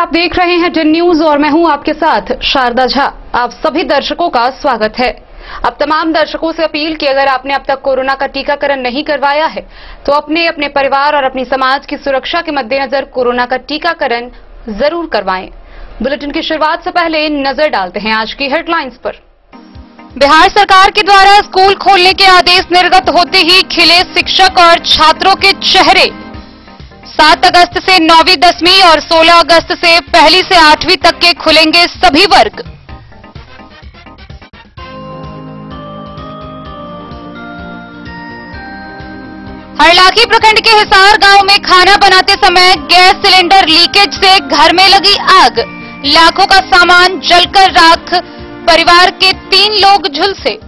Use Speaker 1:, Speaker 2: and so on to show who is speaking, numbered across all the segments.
Speaker 1: आप देख रहे हैं 10 न्यूज और मैं हूं आपके साथ शारदा झा। आप सभी दर्शकों का स्वागत है। अब तमाम दर्शकों से अपील कि अगर आपने अब तक कोरोना का टीकाकरण नहीं करवाया है तो अपने परिवार और अपनी समाज की सुरक्षा के मद्देनजर कोरोना का टीकाकरण जरूर करवाएं। बुलेटिन की शुरुआत से पहले नजर डालते हैं आज की हेडलाइंस पर। बिहार सरकार के द्वारा स्कूल खोलने के आदेश निर्गत होते ही खिले शिक्षक और छात्रों के चेहरे। 7 अगस्त से 9वीं 10वीं और 16 अगस्त से पहली से 8वीं तक के खुलेंगे सभी वर्ग। हरलाखी प्रखंड के हिसार गांव में खाना बनाते समय गैस सिलेंडर लीकेज से घर में लगी आग। लाखों का सामान जलकर राख, परिवार के 3 लोग झुलसे।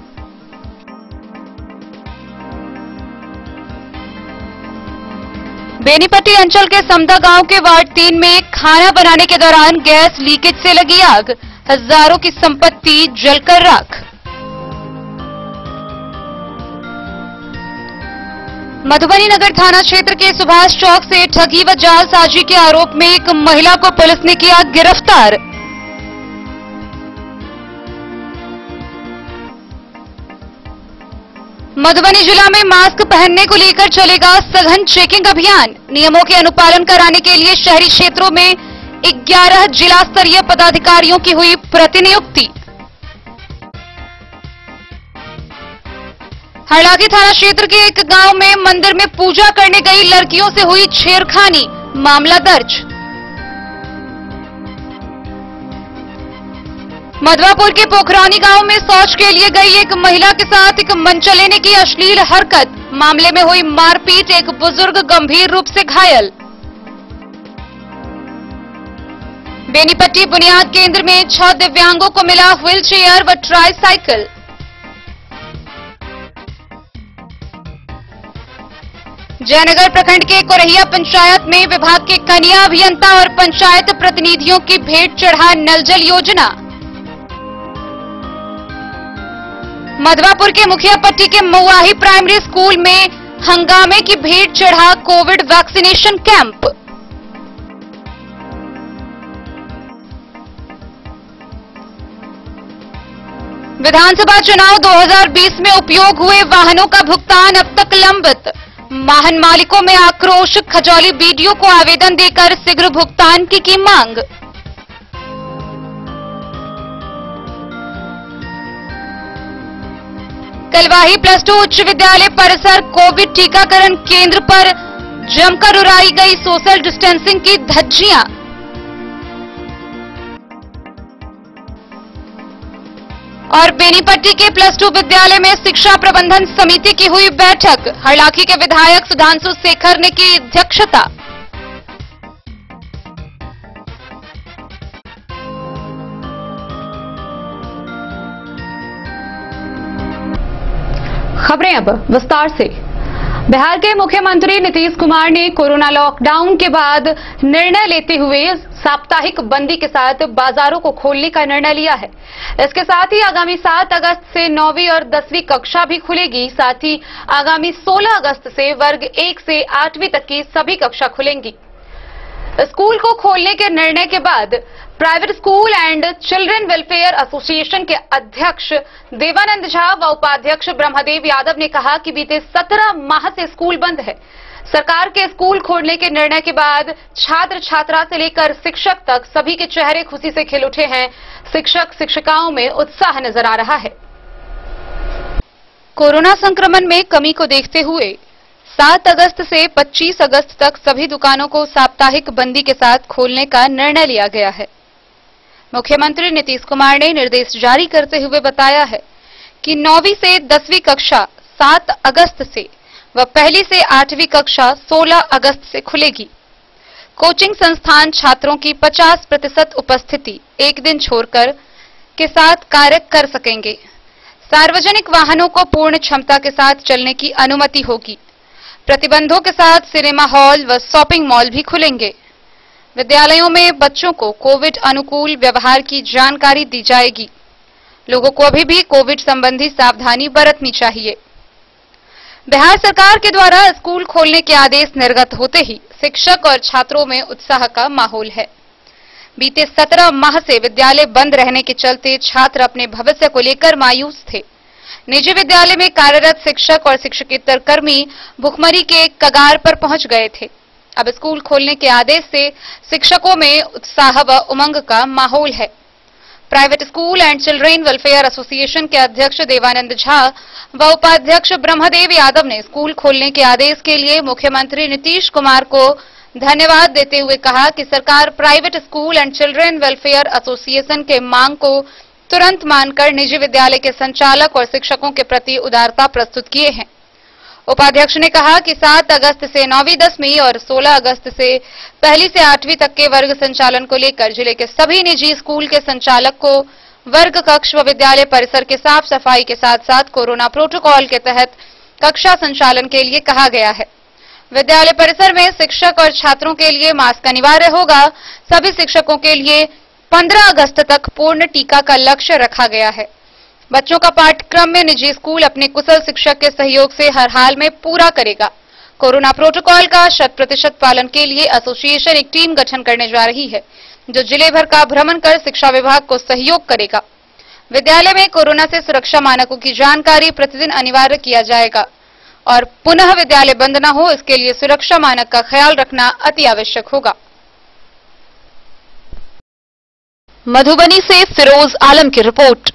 Speaker 1: बेनीपट्टी अंचल के समदा गांव के वार्ड 3 में खाना बनाने के दौरान गैस लीकेज से लगी आग, हजारों की संपत्ति जलकर राख। मधुबनी नगर थाना क्षेत्र के सुभाष चौक से ठगी व जालसाजी के आरोप में एक महिला को पुलिस ने किया गिरफ्तार। मधुबनी जिला में मास्क पहनने को लेकर चलेगा सघन चेकिंग अभियान। नियमों के अनुपालन कराने के लिए शहरी क्षेत्रों में 11 जिला स्तरीय पदाधिकारियों की हुई प्रतिनियुक्ति। हरलाखी थाना क्षेत्र के एक गांव में मंदिर में पूजा करने गई लड़कियों से हुई छेड़खानी, मामला दर्ज। मधवापुर के पोखरानी गांव में शौच के लिए गई एक महिला के साथ एक मनचले ने की अश्लील हरकत, मामले में हुई मारपीट, एक बुजुर्ग गंभीर रूप से घायल। बेनीपट्टी बुनियाद केंद्र में 6 दिव्यांगों को मिला व्हील चेयर व ट्राईसाइकिल। जयनगर प्रखंड के कोरहिया पंचायत में विभाग के कन्या अभियंता और पंचायत प्रतिनिधियों की भेंट चढ़ा नल जल योजना। मधवापुर के मुखियापट्टी के मऊआही प्राइमरी स्कूल में हंगामे की भेंट चढ़ा कोविड वैक्सीनेशन कैंप। विधानसभा चुनाव 2020 में उपयोग हुए वाहनों का भुगतान अब तक लंबित, वाहन मालिकों में आक्रोश। खजौली बीडीओ को आवेदन देकर शीघ्र भुगतान की मांग। कलवाही +2 उच्च विद्यालय परिसर कोविड टीकाकरण केंद्र पर जमकर उड़ाई गई सोशल डिस्टेंसिंग की धज्जियां। और बेनीपट्टी के +2 विद्यालय में शिक्षा प्रबंधन समिति की हुई बैठक, हरलाखी के विधायक सुधांशु शेखर ने की अध्यक्षता। खबरें अब विस्तार से। बिहार के मुख्यमंत्री नीतीश कुमार ने कोरोना लॉकडाउन के बाद निर्णय लेते हुए साप्ताहिक बंदी के साथ बाजारों को खोलने का निर्णय लिया है। इसके साथ ही आगामी 7 अगस्त से 9वीं और 10वीं कक्षा भी खुलेगी। साथ ही आगामी 16 अगस्त से वर्ग 1 से 8वीं तक की सभी कक्षा खुलेंगी। स्कूल को खोलने के निर्णय के बाद private school and children welfare association के अध्यक्ष देवानंद झा व उपाध्यक्ष ब्रह्मदेव यादव ने कहा कि बीते 17 माह से स्कूल बंद है। सरकार के स्कूल खोलने के निर्णय के बाद छात्र छात्रा से लेकर शिक्षक तक सभी के चेहरे खुशी से खिल उठे हैं। शिक्षक शिक्षिकाओं में उत्साह नजर आ रहा है। कोरोना संक्रमण में कमी को देखते हुए 7 अगस्त से 25 अगस्त तक सभी दुकानों को साप्ताहिक बंदी के साथ खोलने का निर्णय लिया गया है। मुख्यमंत्री नीतीश कुमार ने निर्देश जारी करते हुए बताया है कि 9वीं से 10वीं कक्षा 7 अगस्त से व पहली से 8वीं कक्षा 16 अगस्त से खुलेगी। कोचिंग संस्थान छात्रों की 50% उपस्थिति एक दिन छोड़कर के साथ कार्य कर सकेंगे। सार्वजनिक वाहनों को पूर्ण क्षमता के साथ चलने की अनुमति होगी। प्रतिबंधों के साथ सिनेमा हॉल व शॉपिंग मॉल भी खुलेंगे। विद्यालयों में बच्चों को कोविड अनुकूल व्यवहार की जानकारी दी जाएगी। लोगों को अभी भी कोविड संबंधी सावधानी बरतनी चाहिए। बिहार सरकार के द्वारा स्कूल खोलने के आदेश निर्गत होते ही शिक्षक और छात्रों में उत्साह का माहौल है। बीते 17 माह से विद्यालय बंद रहने के चलते छात्र अपने भविष्य को लेकर मायूस थे। निजी विद्यालय में कार्यरत शिक्षक और शिक्षकेतर कर्मी भुखमरी के कगार पर पहुंच गए थे। अब स्कूल खोलने के आदेश से शिक्षकों में उत्साह व उमंग का माहौल है। Private school and children welfare association के अध्यक्ष देवानंद झा व उपाध्यक्ष ब्रह्मदेव यादव ने स्कूल खोलने के आदेश के लिए मुख्यमंत्री नीतीश कुमार को धन्यवाद देते हुए कहा कि सरकार private school and children welfare association के मांग को तुरंत मानकर निजी विद्यालय के संचालक और शिक्षकों के प्रति उदारता प्रस्तुत किए हैं। उपाध्यक्ष ने कहा कि 7 अगस्त से 9वीं 10वीं और 16 अगस्त से 1ली से 8वीं तक के वर्ग संचालन को लेकर जिले के सभी निजी स्कूल के संचालक को वर्ग कक्ष व विद्यालय परिसर के साफ सफाई के साथ साथ कोरोना प्रोटोकॉल के तहत कक्षा संचालन के लिए कहा गया है। विद्यालय परिसर में शिक्षक और छात्रों के लिए मास्क अनिवार्य होगा। सभी शिक्षकों के लिए 15 अगस्त तक पूर्ण टीका का लक्ष्य रखा गया है। बच्चों का पाठ्यक्रम में निजी स्कूल अपने कुशल शिक्षक के सहयोग से हर हाल में पूरा करेगा। कोरोना प्रोटोकॉल का 100% पालन के लिए एसोसिएशन एक टीम गठन करने जा रही है, जो जिले भर का भ्रमण कर शिक्षा विभाग को सहयोग करेगा। विद्यालय में कोरोना से सुरक्षा मानकों की जानकारी प्रतिदिन अनिवार्य किया जाएगा और पुनः विद्यालय बंद न हो, इसके लिए सुरक्षा मानक का ख्याल रखना अति आवश्यक होगा। मधुबनी से फिरोज आलम की रिपोर्ट।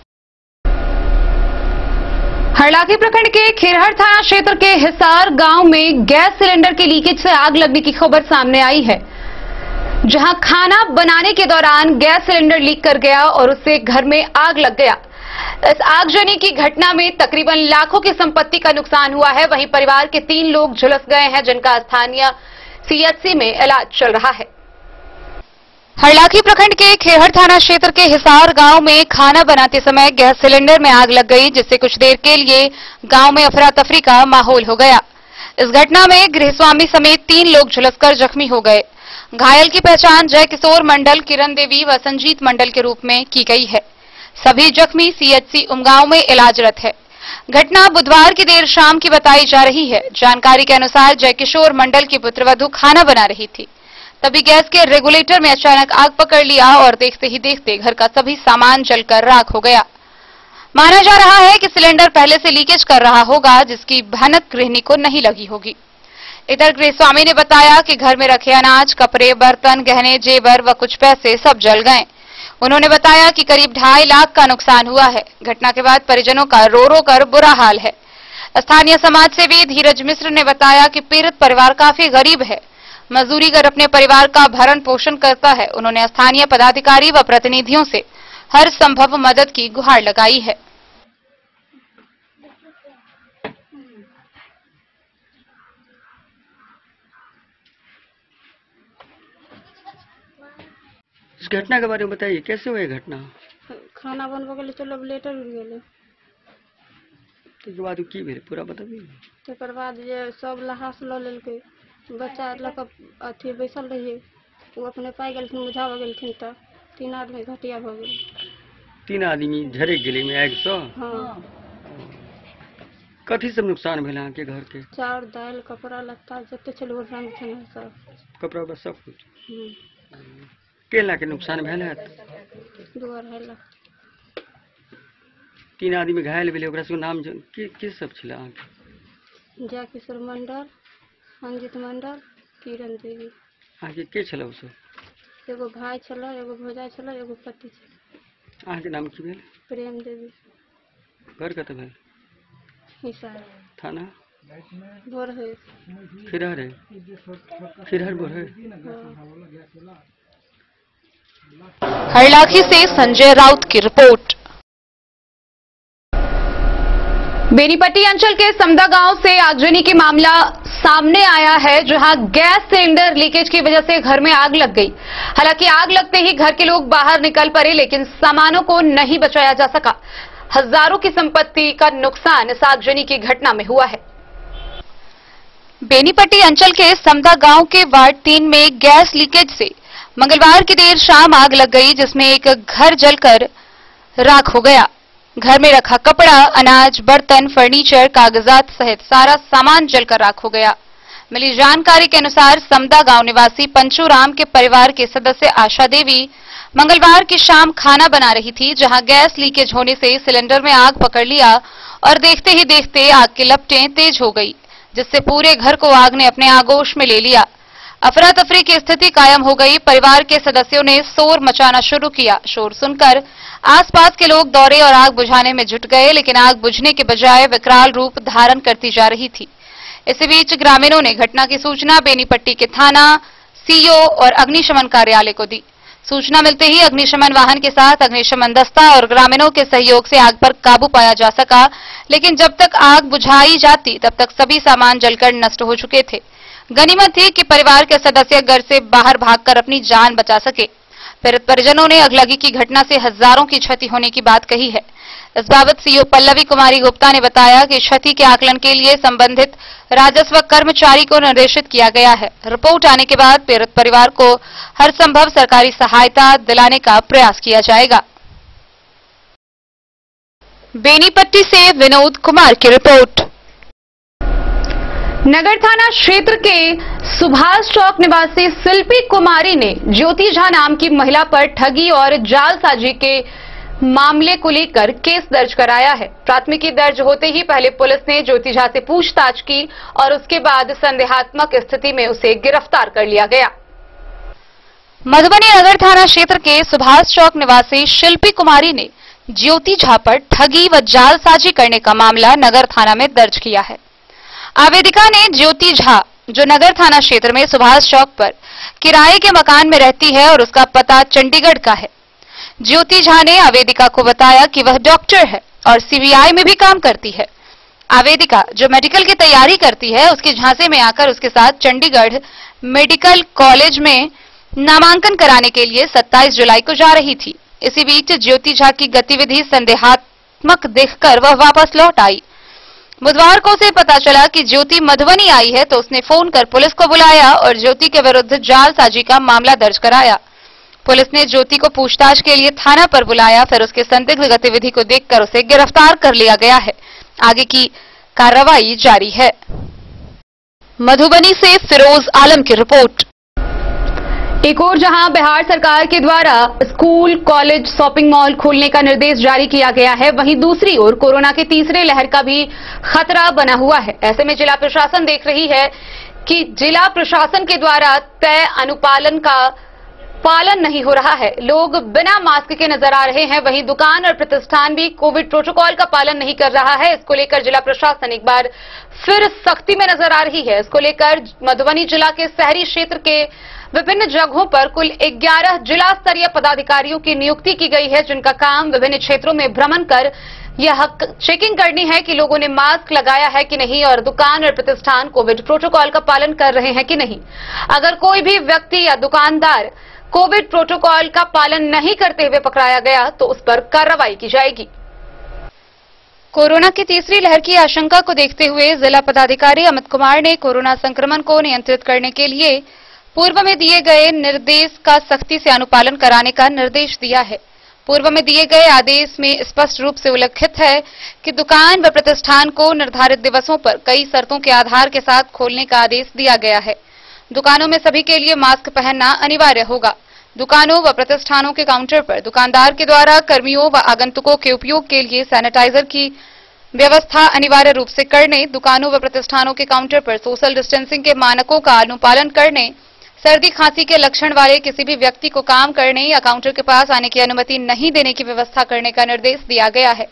Speaker 1: हरलाखी प्रखंड के खिरहर थाना क्षेत्र के हिसार गांव में गैस सिलेंडर के लीकेज से आग लगने की खबर सामने आई है, जहां खाना बनाने के दौरान गैस सिलेंडर लीक कर गया और उससे घर में आग लग गया। इस आगजनी की घटना में तकरीबन लाखों की संपत्ति का नुकसान हुआ है। वहीं परिवार के 3 लोग झुलस गए हैं, जिनका स्थानीय सीएचसी में इलाज चल रहा है। हरलाखी प्रखंड के खेहर थाना क्षेत्र के हिसार गांव में खाना बनाते समय गैस सिलेंडर में आग लग गई, जिससे कुछ देर के लिए गांव में अफरा तफरी का माहौल हो गया। इस घटना में गृहस्वामी समेत 3 लोग झुलसकर जख्मी हो गए। घायल की पहचान जय किशोर मंडल, किरण देवी व संजीत मंडल के रूप में की गई है। सभी जख्मी सीएचसी उमगांव में इलाजरत है। घटना बुधवार की देर शाम की बताई जा रही है। जानकारी के अनुसार जय किशोर मंडल की पुत्रवधू खाना बना रही थी, तभी गैस के रेगुलेटर में अचानक आग पकड़ लिया और देखते ही देखते घर का सभी सामान जलकर राख हो गया। माना जा रहा है कि सिलेंडर पहले से लीकेज कर रहा होगा, जिसकी भनक गृहिणी को नहीं लगी होगी। इधर गृहस्वामी ने बताया कि घर में रखे अनाज, कपड़े, बर्तन, गहने, जेवर व कुछ पैसे सब जल गए। उन्होंने बताया कि करीब 2.5 लाख का नुकसान हुआ है। घटना के बाद परिजनों का रो रो कर बुरा हाल है। स्थानीय समाज सेवी धीरज मिश्र ने बताया कि पीड़ित परिवार काफी गरीब है, मजदूरी कर अपने परिवार का भरण पोषण करता है। उन्होंने स्थानीय पदाधिकारी व प्रतिनिधियों से हर संभव मदद की गुहार लगाई है।
Speaker 2: इस घटना के बारे में बताइए, कैसे हुई घटना?
Speaker 3: खाना बनबे गेल तो लेटर उड़ गेल,
Speaker 2: तो बाद की भेल पूरा बताइए।
Speaker 3: तकर बाद जे सब लहास ल लेलकै, बच्चा लक अथी बैसल रहिए, वो अपने पाई गेलखिन, बुझाव गेलखिन त 3 आदमी घटिया भ गेल।
Speaker 2: 3 आदमी झरक गेलै में आगि सँ?
Speaker 3: हाँ।
Speaker 2: कथी सब नुकसान भेल अहाँ के घर के?
Speaker 3: चाउर, दाल, कपड़ा लत्ता जते छल वो रंग छन सब,
Speaker 2: कपड़ा बस सब कुछ। के लाख के नुकसान भेल है?
Speaker 3: 2.5 लाख।
Speaker 2: 3 आदमी घायल भेलै, ओकरा सब नाम की सब छल अहाँ के?
Speaker 3: जय किशोर मंडल, संजीत मंडल, किरण देवी।
Speaker 2: अहाँ के छल ओ सब?
Speaker 3: एगो भाई छल, एगो भौजाई छल, एगो पति छल।
Speaker 2: अहाँ के नाम की भेल?
Speaker 3: प्रेम देवी।
Speaker 2: घर कतऽ भेल?
Speaker 3: हिसार
Speaker 2: थाना?
Speaker 3: बोरहे।
Speaker 2: खिरहर है? खिरहर बोरहे।
Speaker 1: हरलाखी से संजय राउत की रिपोर्ट। बेनीपट्टी अंचल के समदा गांव से आगजनी की मामला सामने आया है, जहां गैस सिलेंडर लीकेज की वजह से घर में आग लग गई। हालांकि आग लगते ही घर के लोग बाहर निकल पड़े, लेकिन सामानों को नहीं बचाया जा सका। हजारों की संपत्ति का नुकसान इस आगजनी की घटना में हुआ है। बेनीपट्टी अंचल के समदा गांव के वार्ड 3 में गैस लीकेज से मंगलवार की देर शाम आग लग गई, जिसमें एक घर जलकर राख हो गया। घर में रखा कपड़ा, अनाज, बर्तन, फर्नीचर, कागजात सहित सारा सामान जलकर राख हो गया। मिली जानकारी के अनुसार समदा गांव निवासी पंचूराम के परिवार के सदस्य आशा देवी, मंगलवार की शाम खाना बना रही थी, जहां गैस लीकेज होने से सिलेंडर में आग पकड़ लिया और देखते ही देखते आग की लपटें तेज हो गई, जिससे पूरे घर को आग ने अपने आगोश में ले लिया। अफरा तफरी की स्थिति कायम हो गई। परिवार के सदस्यों ने शोर मचाना शुरू किया। शोर सुनकर आसपास के लोग दौड़े और आग बुझाने में जुट गए, लेकिन आग बुझने के बजाय विकराल रूप धारण करती जा रही थी। इसी बीच ग्रामीणों ने घटना की सूचना बेनीपट्टी के थाना, सीओ और अग्निशमन कार्यालय को दी। सूचना मिलते ही अग्निशमन वाहन के साथ अग्निशमन दस्ता और ग्रामीणों के सहयोग से आग पर काबू पाया जा सका, लेकिन जब तक आग बुझाई जाती तब तक सभी सामान जलकर नष्ट हो चुके थे। गनीमत थी कि परिवार के सदस्य घर से बाहर भागकर अपनी जान बचा सके। पीड़ित परिजनों ने अगलगी की घटना से हजारों की क्षति होने की बात कही है। इस बाबत सीओ पल्लवी कुमारी गुप्ता ने बताया कि क्षति के आकलन के लिए संबंधित राजस्व कर्मचारी को निर्देशित किया गया है। रिपोर्ट आने के बाद पीड़ित परिवार को हर संभव सरकारी सहायता दिलाने का प्रयास किया जाएगा। बेनीपट्टी से विनोद कुमार की रिपोर्ट। नगर थाना क्षेत्र के सुभाष चौक निवासी शिल्पी कुमारी ने ज्योति झा नाम की महिला पर ठगी और जालसाजी के मामले को लेकर केस दर्ज कराया है। प्राथमिकी दर्ज होते ही पहले पुलिस ने ज्योति झा से पूछताछ की और उसके बाद संदेहात्मक स्थिति में उसे गिरफ्तार कर लिया गया। मधुबनी नगर थाना क्षेत्र के सुभाष चौक निवासी शिल्पी कुमारी ने ज्योति झा पर ठगी व जालसाजी करने का मामला नगर थाना में दर्ज किया है। आवेदिका ने ज्योति झा, जो नगर थाना क्षेत्र में सुभाष चौक पर किराए के मकान में रहती है और उसका पता चंडीगढ़ का है। ज्योति झा ने आवेदिका को बताया कि वह डॉक्टर है और सीबीआई में भी काम करती है। आवेदिका, जो मेडिकल की तैयारी करती है, उसके झांसे में आकर उसके साथ चंडीगढ़ मेडिकल कॉलेज में नामांकन कराने के लिए 27 जुलाई को जा रही थी। इसी बीच ज्योति झा की गतिविधि संदेहात्मक देखकर वह वापस लौट आई। बुधवार को उसे पता चला कि ज्योति मधुबनी आई है, तो उसने फोन कर पुलिस को बुलाया और ज्योति के विरुद्ध जालसाजी का मामला दर्ज कराया। पुलिस ने ज्योति को पूछताछ के लिए थाना पर बुलाया, फिर उसके संदिग्ध गतिविधि को देखकर उसे गिरफ्तार कर लिया गया है। आगे की कार्रवाई जारी है। मधुबनी से फिरोज आलम की रिपोर्ट। एक और जहां बिहार सरकार के द्वारा स्कूल, कॉलेज, शॉपिंग मॉल खोलने का निर्देश जारी किया गया है, वहीं दूसरी ओर कोरोना की तीसरे लहर का भी खतरा बना हुआ है। ऐसे में जिला प्रशासन देख रही है कि जिला प्रशासन के द्वारा तय अनुपालन का पालन नहीं हो रहा है। लोग बिना मास्क के नजर आ रहे हैं, वहीं दुकान और प्रतिष्ठान भी कोविड प्रोटोकॉल का पालन नहीं कर रहा है। इसको लेकर जिला प्रशासन एक बार फिर सख्ती में नजर आ रही है। इसको लेकर मधुबनी जिला के शहरी क्षेत्र के विभिन्न जगहों पर कुल 11 जिला स्तरीय पदाधिकारियों की नियुक्ति की गई है, जिनका काम विभिन्न क्षेत्रों में भ्रमण कर यह चेकिंग करनी है कि लोगों ने मास्क लगाया है कि नहीं और दुकान और प्रतिष्ठान कोविड प्रोटोकॉल का पालन कर रहे हैं कि नहीं। अगर कोई भी व्यक्ति या दुकानदार कोविड प्रोटोकॉल का पालन नहीं करते हुए पकड़ाया गया तो उस पर कार्रवाई की जाएगी। कोरोना की तीसरी लहर की आशंका को देखते हुए जिला पदाधिकारी अमित कुमार ने कोरोना संक्रमण को नियंत्रित करने के लिए पूर्व में दिए गए निर्देश का सख्ती से अनुपालन कराने का निर्देश दिया है। पूर्व में दिए गए आदेश में स्पष्ट रूप से उल्लिखित है कि दुकान व प्रतिष्ठान को निर्धारित दिवसों पर कई शर्तों के आधार के साथ खोलने का आदेश दिया गया है। दुकानों में सभी के लिए मास्क पहनना अनिवार्य होगा। दुकानों व प्रतिष्ठानों के काउंटर पर दुकानदार के द्वारा कर्मियों व आगंतुकों के उपयोग के लिए सैनिटाइजर की व्यवस्था अनिवार्य रूप से करने, दुकानों व प्रतिष्ठानों के काउंटर पर सोशल डिस्टेंसिंग के मानकों का अनुपालन करने, सर्दी खांसी के लक्षण वाले किसी भी व्यक्ति को काम करने या काउंटर के पास आने की अनुमति नहीं देने की व्यवस्था करने का निर्देश दिया गया है।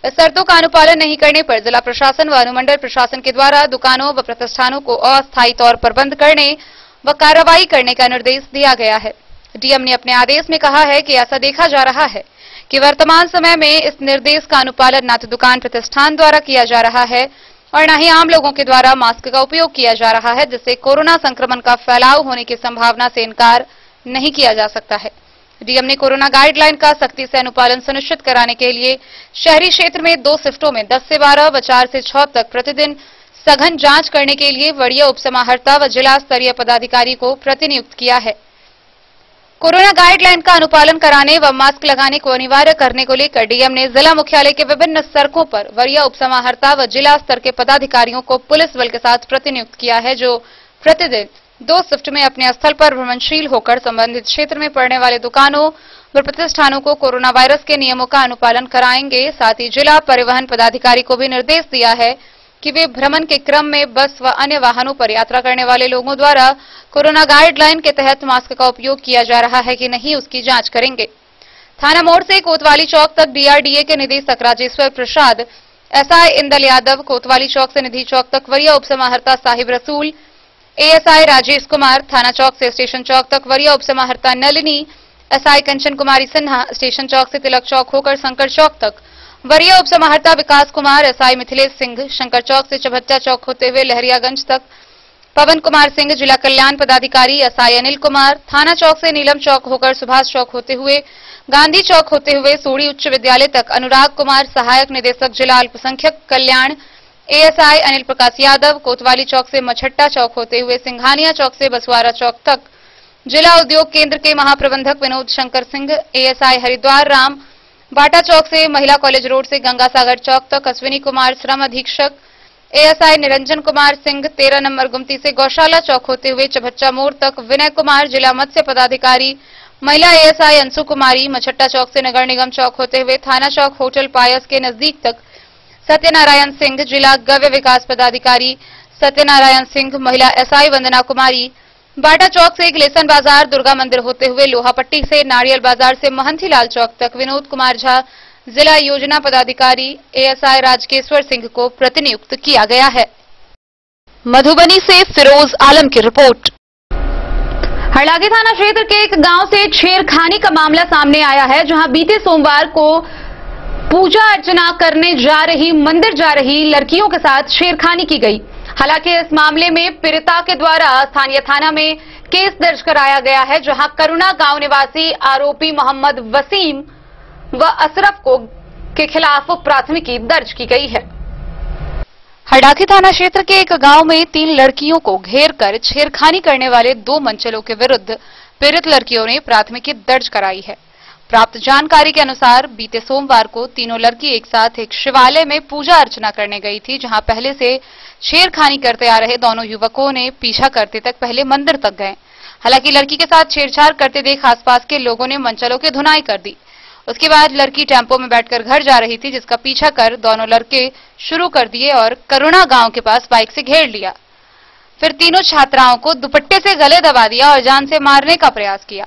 Speaker 1: इस शर्तों का अनुपालन नहीं करने पर जिला प्रशासन व अनुमंडल प्रशासन के द्वारा दुकानों व प्रतिष्ठानों को अस्थायी तौर पर बंद करने व कार्रवाई करने का निर्देश दिया गया है। डीएम ने अपने आदेश में कहा है कि ऐसा देखा जा रहा है कि वर्तमान समय में इस निर्देश का अनुपालन न तो दुकान प्रतिष्ठान द्वारा किया जा रहा है और न ही आम लोगों के द्वारा मास्क का उपयोग किया जा रहा है, जिससे कोरोना संक्रमण का फैलाव होने की संभावना से इनकार नहीं किया जा सकता है। डीएम ने कोरोना गाइडलाइन का सख्ती से अनुपालन सुनिश्चित कराने के लिए शहरी क्षेत्र में 2 शिफ्टों में 10 से 12 व 4 से 6 तक प्रतिदिन सघन जांच करने के लिए वरीय उपसमाहर्ता व जिला स्तरीय पदाधिकारी को प्रतिनियुक्त किया है। कोरोना गाइडलाइन का अनुपालन कराने व मास्क लगाने को अनिवार्य करने को लेकर डीएम ने जिला मुख्यालय के विभिन्न सड़कों पर वरीय उपसमाहर्ता व जिला स्तर के पदाधिकारियों को पुलिस बल के साथ प्रतिनियुक्त किया है, जो प्रतिदिन 2 शिफ्ट में अपने स्थल पर भ्रमणशील होकर संबंधित क्षेत्र में पड़ने वाले दुकानों व प्रतिष्ठानों को कोरोना वायरस के नियमों का अनुपालन कराएंगे। साथ ही जिला परिवहन पदाधिकारी को भी निर्देश दिया है कि वे भ्रमण के क्रम में बस व अन्य वाहनों पर यात्रा करने वाले लोगों द्वारा कोरोना गाइडलाइन के तहत मास्क का उपयोग किया जा रहा है कि नहीं, उसकी जांच करेंगे। थाना मोड़ से कोतवाली चौक तक डीआरडीए के निदेशक राजेश्वर प्रसाद, एसआई इंदल यादव, कोतवाली चौक से निधि चौक तक वरीय उपसमाहर्ता साहिब रसूल, एएसआई राजेश कुमार, थाना चौक से स्टेशन चौक तक वरीय उपसमाहर्ता नलिनी, एसआई कंचन कुमारी सिन्हा, स्टेशन चौक से तिलक चौक होकर शंकर चौक तक वरीय उपसमाहर्ता विकास कुमार, एसआई मिथिलेश सिंह, शंकर चौक से चभच्चा चौक होते हुए लहरियागंज तक पवन कुमार सिंह, जिला कल्याण पदाधिकारी एसआई अनिल कुमार, थाना चौक से नीलम चौक होकर सुभाष चौक होते हुए गांधी चौक होते हुए सोड़ी उच्च विद्यालय तक अनुराग कुमार, सहायक निदेशक जिला अल्पसंख्यक कल्याण एएसआई अनिल प्रकाश यादव, कोतवाली चौक से मछट्टा चौक होते हुए सिंघानिया चौक से बसवारा चौक तक जिला उद्योग केंद्र के महाप्रबंधक विनोद शंकर सिंह, एएसआई हरिद्वार राम, बाटा चौक से महिला कॉलेज रोड से गंगा सागर चौक तक अश्विनी कुमार, श्रम अधीक्षक एएसआई निरंजन कुमार सिंह, 13 नंबर गुमती से गौशाला चौक होते हुए चभच्चा मोड़ तक विनय कुमार, जिला मत्स्य पदाधिकारी महिला एएसआई अंशु कुमारी, मछट्टा चौक से नगर निगम चौक होते हुए थाना चौक होटल पायस के नजदीक तक सत्यनारायण सिंह, जिला गव्य विकास पदाधिकारी सत्यनारायण सिंह, महिला एसआई वंदना कुमारी, बाटा चौक से ग्लेसन बाजार दुर्गा मंदिर होते हुए लोहापट्टी से नारियल बाजार से महंती लाल चौक तक विनोद कुमार झा, जिला योजना पदाधिकारी एएसआई राजकेश्वर सिंह को प्रतिनियुक्त किया गया है। मधुबनी से फिरोज आलम की रिपोर्ट। हरलाखी थाना क्षेत्र के एक गांव से छेड़खानी का मामला सामने आया है, जहां बीते सोमवार को पूजा अर्चना करने मंदिर जा रही लड़कियों के साथ छेड़खानी की गई। हालांकि इस मामले में पीड़िता के द्वारा स्थानीय थाना में केस दर्ज कराया गया है, जहां करुणा गांव निवासी आरोपी मोहम्मद वसीम व अशरफ के खिलाफ प्राथमिकी दर्ज की गई है। हरलाखी थाना क्षेत्र के एक गांव में 3 लड़कियों को घेर कर छेड़खानी करने वाले 2 मंचलों के विरुद्ध पीड़ित लड़कियों ने प्राथमिकी दर्ज कराई है। प्राप्त जानकारी के अनुसार बीते सोमवार को तीनों लड़की एक साथ एक शिवालय में पूजा अर्चना करने गई थी, जहां पहले से छेड़खानी करते आ रहे दोनों युवकों ने पीछा करते तक पहले मंदिर तक गए। हालांकि लड़की के साथ छेड़छाड़ करते देख आसपास के लोगों ने मंचलों की धुनाई कर दी। उसके बाद लड़की टेम्पो में बैठकर घर जा रही थी, जिसका पीछा कर दोनों लड़के शुरू कर दिए और करुणा गांव के पास बाइक से घेर लिया। फिर तीनों छात्राओं को दुपट्टे से गले दबा दिया और जान से मारने का प्रयास किया।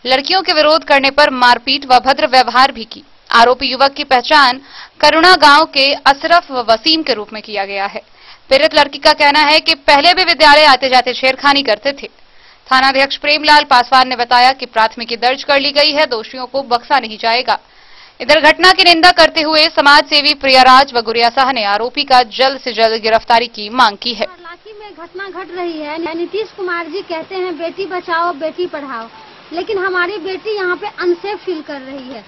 Speaker 1: लड़कियों के विरोध करने पर मारपीट व अभद्र व्यवहार भी की। आरोपी युवक की पहचान करुणा गांव के अशरफ व वसीम के रूप में किया गया है। पीड़ित लड़की का कहना है कि पहले भी विद्यालय आते जाते छेड़खानी करते थे। थानाध्यक्ष प्रेमलाल पासवान ने बताया कि प्राथमिकी दर्ज कर ली गई है, दोषियों को बख्शा नहीं जाएगा। इधर घटना की निंदा करते हुए समाज सेवी प्रियाराज व गुड़िया शाह ने आरोपी का जल्द से जल्द गिरफ्तारी की मांग की है।
Speaker 4: हरलाखी में घटना घट रही है। नीतीश कुमार जी कहते हैं बेटी बचाओ बेटी पढ़ाओ, लेकिन हमारी बेटी यहाँ पे अनसेफ फील कर रही है।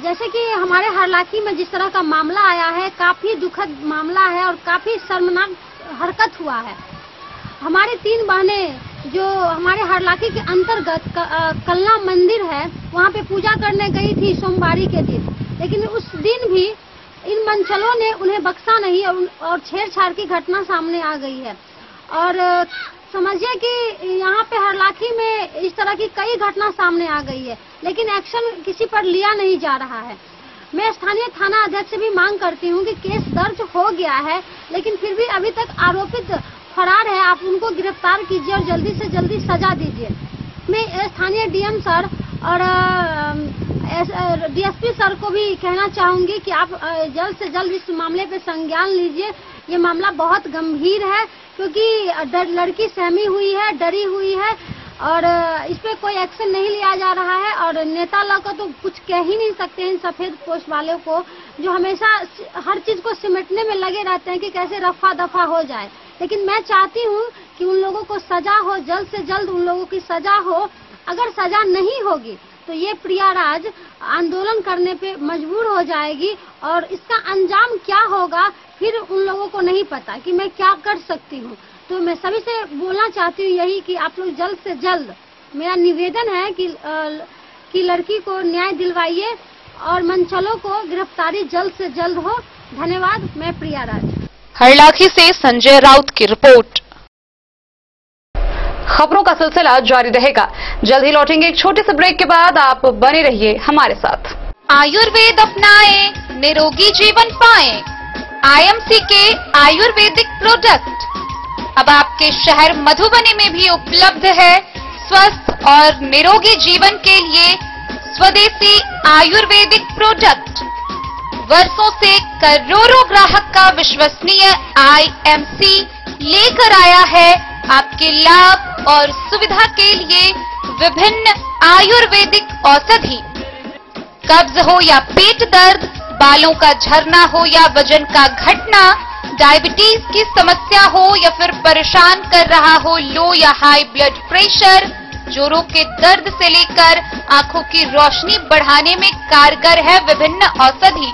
Speaker 4: जैसे कि हमारे हरलाखी में जिस तरह का मामला आया है, काफी दुखद मामला है और काफी शर्मनाक हरकत हुआ है। हमारी 3 बहनें जो हमारे हरलाखी के अंतर्गत कलना मंदिर है, वहाँ पे पूजा करने गई थी सोमवारी के दिन, लेकिन उस दिन भी इन मंचलों ने उन्हें बख्शा नहीं और छेड़छाड़ की घटना सामने आ गई है। और समझिए कि यहाँ पे हरलाखी में इस तरह की कई घटना सामने आ गई है, लेकिन एक्शन किसी पर लिया नहीं जा रहा है। मैं स्थानीय थाना अध्यक्ष से भी मांग करती हूँ कि केस दर्ज हो गया है, लेकिन फिर भी अभी तक आरोपित फरार है। आप उनको गिरफ्तार कीजिए और जल्दी से जल्दी सजा दीजिए। मैं स्थानीय डीएम सर और डीएसपी सर को भी कहना चाहूंगी कि आप जल्द से जल्द इस मामले पे संज्ञान लीजिए। ये मामला बहुत गंभीर है, क्योंकि लड़की सहमी हुई है, डरी हुई है और इस पे कोई एक्शन नहीं लिया जा रहा है। और नेता लोग को तो कुछ कह ही नहीं सकते इन सफेद पोस्ट वालों को, जो हमेशा हर चीज को सिमटने में लगे रहते हैं कि कैसे रफा दफा हो जाए। लेकिन मैं चाहती हूँ कि उन लोगों को सजा हो, जल्द से जल्द उन लोगों की सजा हो। अगर सजा नहीं होगी तो ये प्रियाराज आंदोलन करने पे मजबूर हो जाएगी और इसका अंजाम क्या होगा फिर उन लोगों को नहीं पता कि मैं क्या कर सकती हूँ। तो मैं सभी से बोलना चाहती हूँ यही कि आप लोग जल्द से जल्द, मेरा निवेदन है कि लड़की को न्याय दिलवाइए और मंचलों को गिरफ्तारी जल्द से जल्द हो। धन्यवाद। मैं प्रियाराज।
Speaker 1: हरलाखी से संजय राउत की रिपोर्ट। खबरों का सिलसिला जारी रहेगा। जल्द ही लौटेंगे एक छोटे से ब्रेक के बाद, आप बने रहिए हमारे साथ। आयुर्वेद अपनाएं, निरोगी जीवन पाएं। IMC के आयुर्वेदिक प्रोडक्ट अब आपके शहर मधुबनी में भी उपलब्ध है। स्वस्थ और निरोगी जीवन के लिए स्वदेशी आयुर्वेदिक प्रोडक्ट वर्षों से करोड़ों ग्राहक का विश्वसनीय IMC लेकर आया है आपके लाभ और सुविधा के लिए विभिन्न आयुर्वेदिक औषधि। कब्ज हो या पेट दर्द, बालों का झरना हो या वजन का घटना, डायबिटीज की समस्या हो या फिर परेशान कर रहा हो लो या हाई ब्लड प्रेशर, जोड़ों के दर्द से लेकर आंखों की रोशनी बढ़ाने में कारगर है विभिन्न औषधि।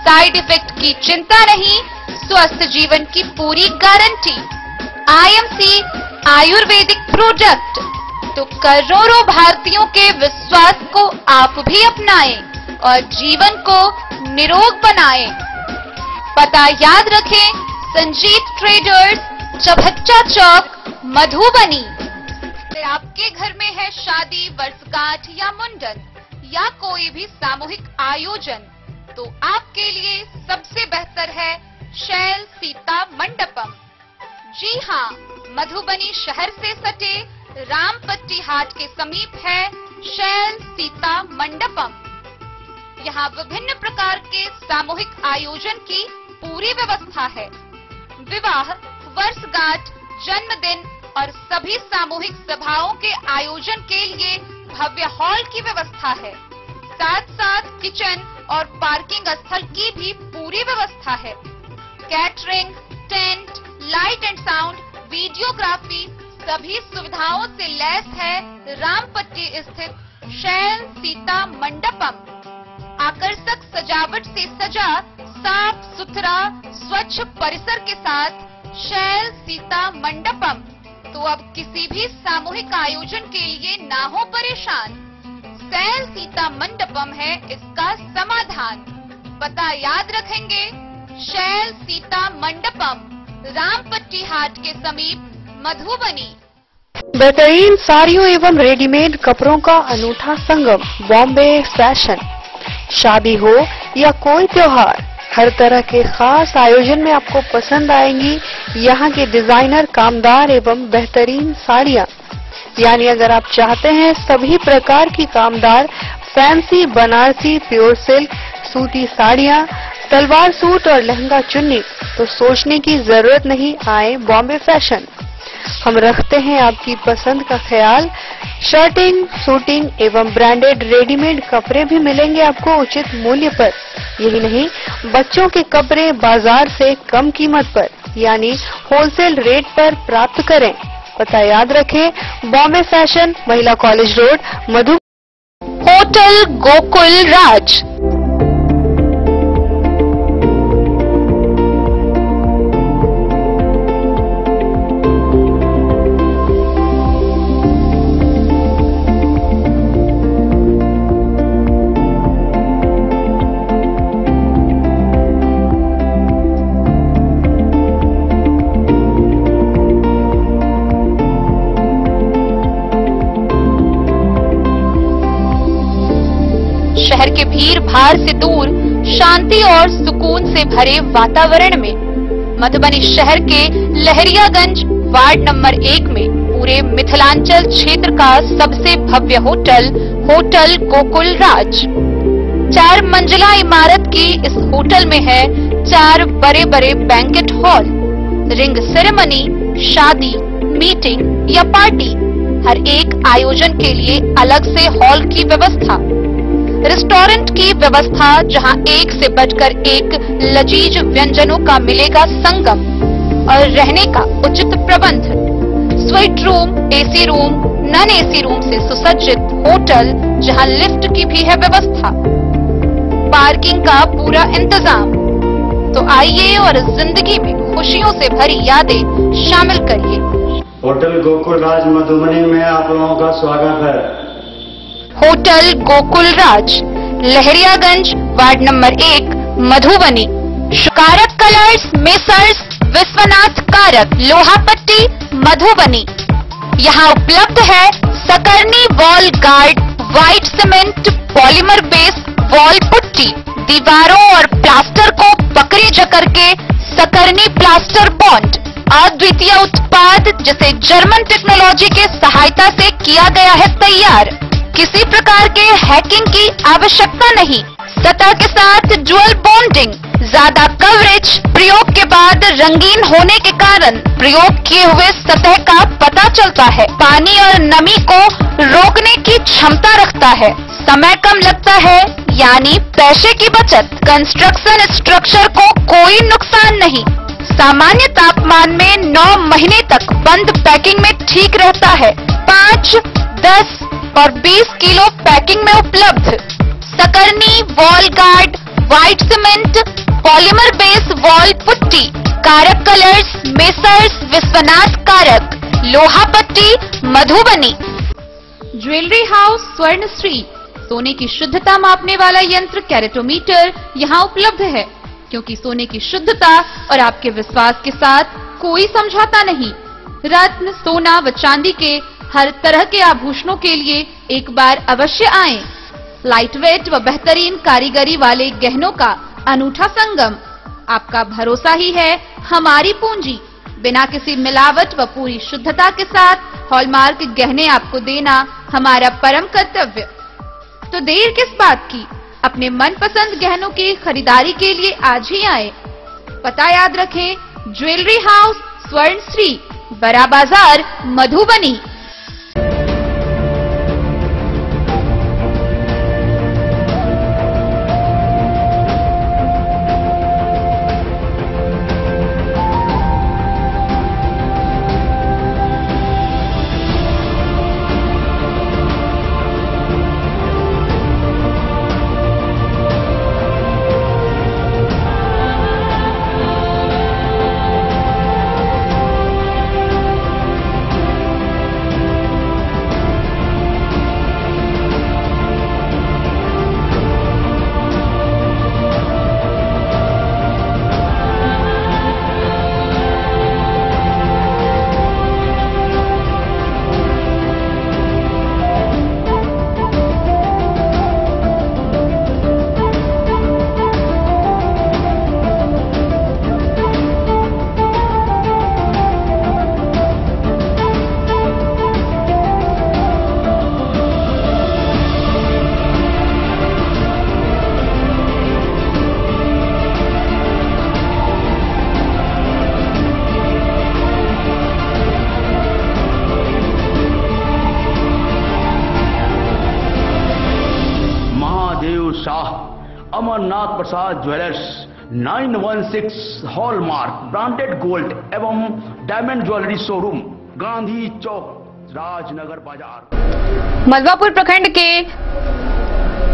Speaker 1: साइड इफेक्ट की चिंता नहीं, स्वस्थ जीवन की पूरी गारंटी। IMC आयुर्वेदिक प्रोडक्ट तो करोड़ों भारतीयों के विश्वास को आप भी अपनाएं और जीवन को निरोग बनाएं। पता याद रखें, संजीत ट्रेडर्स, चौबच्चा चौक, मधुबनी। आपके घर में है शादी, वर्षगांठ या मुंडन या कोई भी सामूहिक आयोजन, तो आपके लिए सबसे बेहतर है शैल सीता मंडपम। जी हाँ, मधुबनी शहर से सटे रामपट्टी हाट के समीप है शैल सीता मंडपम। यहाँ विभिन्न प्रकार के सामूहिक आयोजन की पूरी व्यवस्था है। विवाह, वर्षगांठ, जन्मदिन और सभी सामूहिक सभाओं के आयोजन के लिए भव्य हॉल की व्यवस्था है। साथ साथ किचन और पार्किंग स्थल की भी पूरी व्यवस्था है। Catering, tent, light and sound, videography सभी सुविधाओं से लैस है रामपट्टी स्थित शैल सीता मंडपम। आकर्षक सजावट से सजा साफ सुथरा स्वच्छ परिसर के साथ शैल सीता मंडपम। तो अब किसी भी सामूहिक आयोजन के लिए ना हो परेशान, शैल सीता मंडपम है इसका समाधान। पता याद रखेंगे, शैल सीता मंडपम, रामपट्टी हाट के समीप, मधुबनी।
Speaker 5: बेहतरीन साड़ियों एवं रेडीमेड कपड़ों का अनूठा संगम, बॉम्बे फैशन। शादी हो या कोई त्योहार, हर तरह के खास आयोजन में आपको पसंद आएंगी यहाँ की डिजाइनर, कामदार एवं बेहतरीन साड़ियाँ। यानी अगर आप चाहते हैं सभी प्रकार की कामदार, फैंसी, बनारसी, प्योर सिल्क, सूती साड़ियाँ, सलवार सूट और लहंगा चुन्नी, तो सोचने की जरूरत नहीं, आए बॉम्बे फैशन। हम रखते हैं आपकी पसंद का ख्याल। शर्टिंग, सूटिंग एवं ब्रांडेड रेडीमेड कपड़े भी मिलेंगे आपको उचित मूल्य पर। यही नहीं, बच्चों के कपड़े बाजार से कम कीमत पर यानी होलसेल रेट पर प्राप्त करें। पता याद रखें, बॉम्बे फैशन, महिला college road, Madhubani.
Speaker 1: Hotel Gokul Raj. शहर के भीड़ भाड़ से दूर, शांति और सुकून से भरे वातावरण में मधुबनी शहर के लहरियागंज वार्ड नंबर 1 में पूरे मिथिलांचल क्षेत्र का सबसे भव्य होटल, होटल गोकुल राज। 4 मंजिला इमारत की इस होटल में है 4 बड़े बड़े बैंकेट हॉल, रिंग सेरेमनी, शादी, मीटिंग या पार्टी, हर एक आयोजन के लिए अलग से हॉल की व्यवस्था। रेस्टोरेंट की व्यवस्था, जहां एक से बढ़कर एक लजीज व्यंजनों का मिलेगा संगम, और रहने का उचित प्रबंध। Suite room, AC room, non AC room से सुसज्जित होटल, जहां लिफ्ट की भी है व्यवस्था। पार्किंग का पूरा इंतजाम। तो आइए और इस जिंदगी में खुशियों से भरी यादें शामिल करिए।
Speaker 6: होटल गोकुल राज मधुबनी में आप लोगों का स्वागत है।
Speaker 1: होटल गोकुल राज, लहरियागंज वार्ड नंबर 1, मधुबनी। कारक कलर्स, मेसर्स विश्वनाथ कारक, लोहापट्टी, मधुबनी। यहाँ उपलब्ध है Sakarni wall guard white cement polymer base wall putty. दीवारों और प्लास्टर को पकड़ी जकड़ के सकरनी प्लास्टर बॉन्ड अद्वितीय उत्पाद जिसे जर्मन टेक्नोलॉजी के सहायता से किया गया है तैयार। किसी प्रकार के हैकिंग की आवश्यकता नहीं। सतह के साथ डुअल बॉन्डिंग, ज्यादा कवरेज, प्रयोग के बाद रंगीन होने के कारण प्रयोग किए हुए सतह का पता चलता है। पानी और नमी को रोकने की क्षमता रखता है। समय कम लगता है यानी पैसे की बचत। कंस्ट्रक्शन स्ट्रक्चर को कोई नुकसान नहीं। सामान्य तापमान में 9 महीने तक बंद पैकिंग में ठीक रहता है। 5, 10 और 20 किलो पैकिंग में उपलब्ध। Sakarni wall guard white cement polymer base wall putty. Karak colours messrs Vishwanath Karak, लोहा पट्टी मधुबनी। ज्वेलरी हाउस स्वर्णश्री, सोने की शुद्धता मापने वाला यंत्र कैरेटोमीटर यहाँ उपलब्ध है, क्योंकि सोने की शुद्धता और आपके विश्वास के साथ कोई समझौता नहीं। रत्न, सोना व चांदी के हर तरह के आभूषणों के लिए एक बार अवश्य आएं। लाइट वेट व बेहतरीन कारीगरी वाले गहनों का अनूठा संगम। आपका भरोसा ही है हमारी पूंजी। बिना किसी मिलावट व पूरी शुद्धता के साथ हॉलमार्क गहने आपको देना हमारा परम कर्तव्य। तो देर किस बात की, अपने मनपसंद गहनों की खरीदारी के लिए आज ही आए। पता याद रखें, ज्वेलरी हाउस स्वर्णश्री, बड़ा बाजार मधुबनी।
Speaker 7: अमरनाथ प्रसाद ज्वेलर्स 916 हॉलमार्क ब्रांडेड गोल्ड एवं डायमंड ज्वेलरी शोरूम, गांधी चौक, राजनगर बाजार।
Speaker 1: मलवापुर प्रखंड के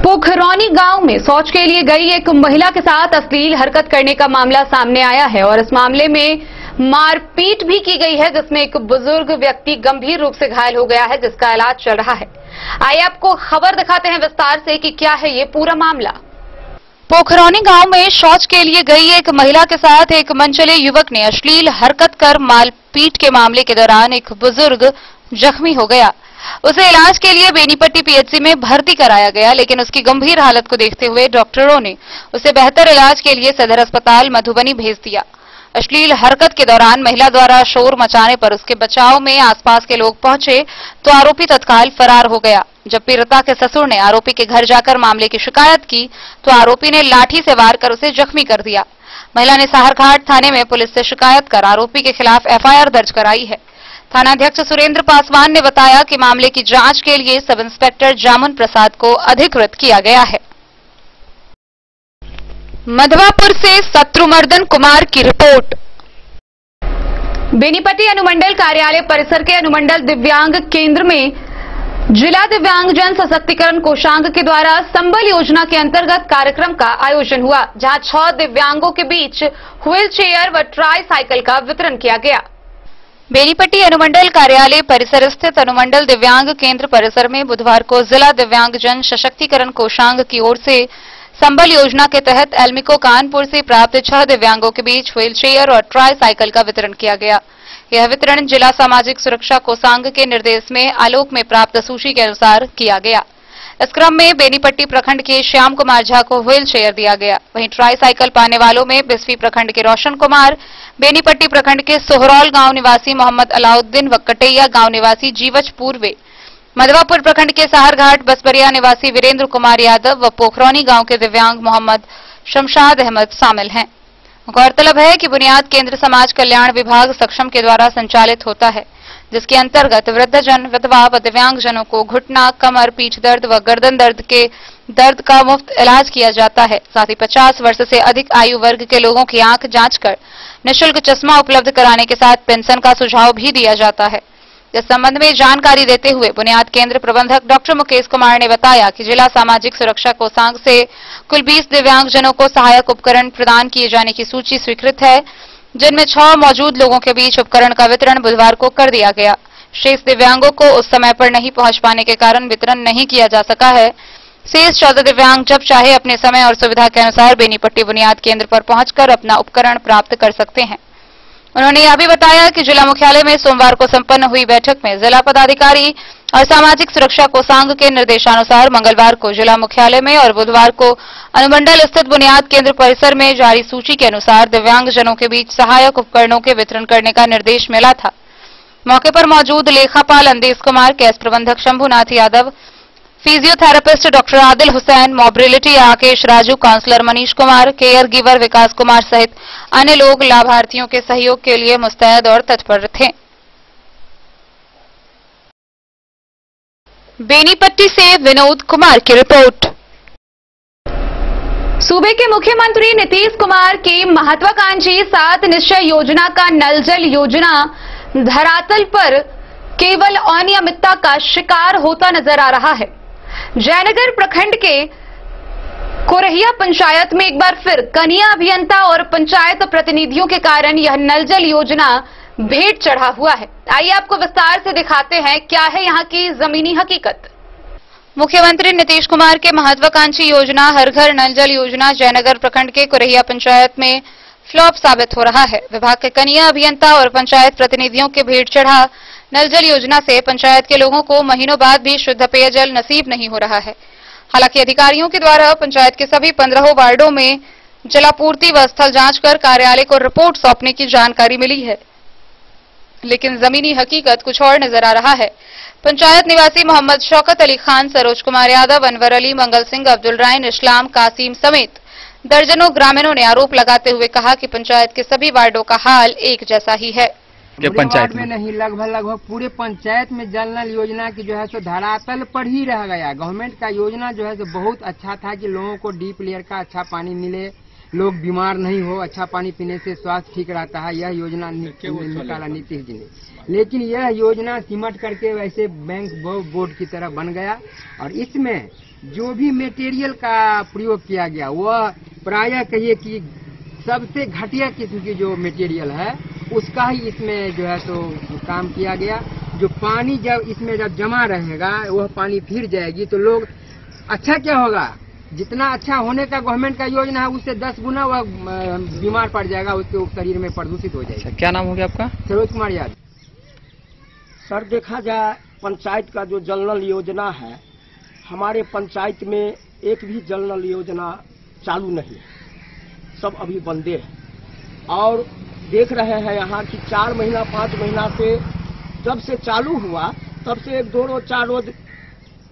Speaker 1: पोखरौनी गांव में शौच के लिए गई एक महिला के साथ अश्लील हरकत करने का मामला सामने आया है और इस मामले में मारपीट भी की गई है, जिसमें एक बुजुर्ग व्यक्ति गंभीर रूप से घायल हो गया है, जिसका इलाज चल रहा है। आइए आपको खबर दिखाते हैं विस्तार से कि क्या है ये पूरा मामला। पोखरौनी गांव में शौच के लिए गई एक महिला के साथ एक मनचले युवक ने अश्लील हरकत कर मारपीट के मामले के दौरान एक बुजुर्ग जख्मी हो गया। उसे इलाज के लिए बेनीपट्टी पीएचसी में भर्ती कराया गया, लेकिन उसकी गंभीर हालत को देखते हुए डॉक्टरों ने उसे बेहतर इलाज के लिए सदर अस्पताल मधुबनी भेज दिया। अश्लील हरकत के दौरान महिला द्वारा शोर मचाने पर उसके बचाव में आसपास के लोग पहुंचे तो आरोपी तत्काल फरार हो गया। जब पीड़िता के ससुर ने आरोपी के घर जाकर मामले की शिकायत की तो आरोपी ने लाठी से वार कर उसे जख्मी कर दिया। महिला ने साहरघाट थाने में पुलिस से शिकायत कर आरोपी के खिलाफ एफआईआर दर्ज कराई है। थानाध्यक्ष सुरेंद्र पासवान ने बताया कि मामले की जांच के लिए सब इंस्पेक्टर जामुन प्रसाद को अधिकृत किया गया है। मधवापुर से शत्रुमर्दन कुमार की रिपोर्ट। बेनीपट्टी अनुमंडल कार्यालय परिसर के अनुमंडल दिव्यांग केंद्र में जिला दिव्यांगजन सशक्तिकरण कोषांग के द्वारा संबल योजना के अंतर्गत कार्यक्रम का आयोजन हुआ, जहां 6 दिव्यांगों के बीच व्हील चेयर व ट्राई साइकिल का वितरण किया गया। बेनीपट्टी अनुमंडल कार्यालय परिसर स्थित अनुमंडल दिव्यांग केंद्र परिसर में बुधवार को जिला दिव्यांगजन सशक्तिकरण कोषांग की ओर से संबल योजना के तहत एल्मिको कानपुर से प्राप्त 6 दिव्यांगों के बीच व्हील चेयर और ट्राई साइकिल का वितरण किया गया। यह वितरण जिला सामाजिक सुरक्षा कोषांग के निर्देश में आलोक में प्राप्त सूची के अनुसार किया गया। इस क्रम में बेनीपट्टी प्रखंड के श्याम कुमार झा को व्हील चेयर दिया गया। वहीं ट्राई साइकिल पाने वालों में बिस्फी प्रखंड के रोशन कुमार, बेनीपट्टी प्रखंड के सोहरौल गांव निवासी मोहम्मद अलाउद्दीन व कटैया गांव निवासी जीवच पूर्वे, मधवापुर प्रखंड के साहरघाट बसबरिया निवासी वीरेंद्र कुमार यादव व पोखरौनी गांव के दिव्यांग मोहम्मद शमशाद अहमद शामिल हैं। गौरतलब है कि बुनियाद केंद्र समाज कल्याण विभाग सक्षम के द्वारा संचालित होता है, जिसके अंतर्गत वृद्धजन, विधवा व दिव्यांग जनों को घुटना, कमर, पीठ दर्द व गर्दन दर्द का मुफ्त इलाज किया जाता है। साथ ही 50 वर्ष से अधिक आयु वर्ग के लोगों की आंख जांच कर निःशुल्क चश्मा उपलब्ध कराने के साथ पेंशन का सुझाव भी दिया जाता है। इस संबंध में जानकारी देते हुए बुनियाद केंद्र प्रबंधक डॉक्टर मुकेश कुमार ने बताया कि जिला सामाजिक सुरक्षा कोषांग से कुल 20 दिव्यांगजनों को सहायक उपकरण प्रदान किए जाने की सूची स्वीकृत है, जिनमें 6 मौजूद लोगों के बीच उपकरण का वितरण बुधवार को कर दिया गया। शेष दिव्यांगों को उस समय पर नहीं पहुंच पाने के कारण वितरण नहीं किया जा सका है। शेष 14 दिव्यांग जब चाहे अपने समय और सुविधा के अनुसार बेनीपट्टी बुनियाद केंद्र पर पहुंचकर अपना उपकरण प्राप्त कर सकते हैं। उन्होंने यह भी बताया कि जिला मुख्यालय में सोमवार को संपन्न हुई बैठक में जिला पदाधिकारी और सामाजिक सुरक्षा कोषांग के निर्देशानुसार मंगलवार को जिला मुख्यालय में और बुधवार को अनुमंडल स्थित बुनियाद केंद्र परिसर में जारी सूची के अनुसार दिव्यांगजनों के बीच सहायक उपकरणों के वितरण करने का निर्देश मिला था। मौके पर मौजूद लेखापाल अंदेश कुमार, कैश प्रबंधक Shambhunath Yadav, physiotherapist doctor Adil Hussain, mobility Rakesh Raju, counsellor Manish Kumar, caregiver Vikas Kumar सहित अन्य लोग लाभार्थियों के सहयोग के लिए मुस्तैद और तत्पर थे। बेनीपट्टी से विनोद कुमार की रिपोर्ट। सूबे के मुख्यमंत्री नीतीश कुमार की महत्वाकांक्षी 7 निश्चय योजना का नल जल योजना धरातल पर केवल अनियमितता का शिकार होता नजर आ रहा है। जयनगर प्रखंड के कोरहिया पंचायत में एक बार फिर कनीय अभियंता और पंचायत प्रतिनिधियों के कारण यह नल जल योजना भेंट चढ़ा हुआ है। आइए आपको विस्तार से दिखाते हैं क्या है यहां की जमीनी हकीकत। मुख्यमंत्री नीतीश कुमार के महत्वाकांक्षी योजना हर घर नल जल योजना जयनगर प्रखंड के कोरहिया पंचायत में फ्लॉप साबित हो रहा है। विभाग के कनीय अभियंता और पंचायत प्रतिनिधियों के भेंट चढ़ा नल जल योजना से पंचायत के लोगों को महीनों बाद भी शुद्ध पेयजल नसीब नहीं हो रहा है। हालांकि अधिकारियों के द्वारा पंचायत के सभी 15 वार्डों में जलापूर्ति व स्थल जांच कर कार्यालय को रिपोर्ट सौंपने की जानकारी मिली है, लेकिन जमीनी हकीकत कुछ और नजर आ रहा है। पंचायत निवासी मोहम्मद शौकत अली खान, सरोज कुमार यादव, अनवर अली, मंगल सिंह, अब्दुल राइन, इस्लाम, कासिम समेत दर्जनों ग्रामीणों ने आरोप लगाते हुए कहा कि पंचायत के सभी वार्डों का हाल एक जैसा ही है।
Speaker 8: पंचायत में नहीं, लगभग पूरे पंचायत में जल नल योजना की जो है सो धरातल पर ही रह गया। गवर्नमेंट का योजना जो है सो बहुत अच्छा था कि लोगों को डीप लेयर का अच्छा पानी मिले, लोग बीमार नहीं हो, अच्छा पानी पीने से स्वास्थ्य ठीक रहता है। यह योजना निकाला नीतीश जी ने, लेकिन यह योजना सिमट करके वैसे बैंक बोर्ड की तरह बन गया। और इसमें जो भी मटेरियल का प्रयोग किया गया वह प्रायः कहिए कि सबसे घटिया किस्म की जो मटेरियल है उसका ही इसमें जो है तो काम किया गया। जो पानी जब इसमें जब जमा रहेगा वह पानी फिर जाएगी तो लोग अच्छा क्या होगा, जितना अच्छा होने का गवर्नमेंट का योजना है उससे 10 गुना वह बीमार पड़ जाएगा, उसके शरीर में प्रदूषित हो जाएगा।
Speaker 2: क्या नाम हो गया आपका?
Speaker 8: सरोज कुमार यादव।
Speaker 9: सर, देखा जाए पंचायत का जो जल नल योजना है, हमारे पंचायत में एक भी जल नल योजना चालू नहीं है, सब अभी बंदे हैं। और देख रहे हैं यहाँ कि 4 महीना 5 महीना से जब से चालू हुआ तब से 1-2 रोज 4 रोज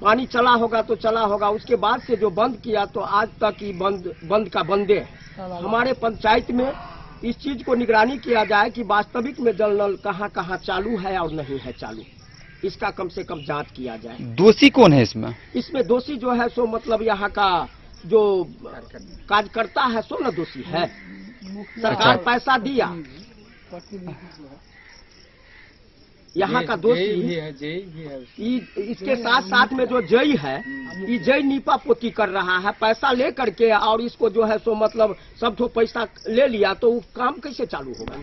Speaker 9: पानी चला होगा तो चला होगा, उसके बाद से जो बंद किया तो आज तक ही बंद का बंदे है। हमारे पंचायत में इस चीज को निगरानी किया जाए कि वास्तविक में जल नल कहाँ कहाँ चालू है और नहीं है चालू, इसका कम से कम जांच किया जाए।
Speaker 2: दोषी कौन है इसमें?
Speaker 9: इसमें दोषी जो है सो मतलब यहाँ का जो कार्यकर्ता है सो न दोषी है। सरकार पैसा दिया, यहाँ का दोषी इसके साथ साथ में जो जय है ये जय नीपा पोती कर रहा है पैसा ले करके, और इसको जो है सो मतलब सब तो पैसा ले लिया तो वो काम कैसे चालू होगा।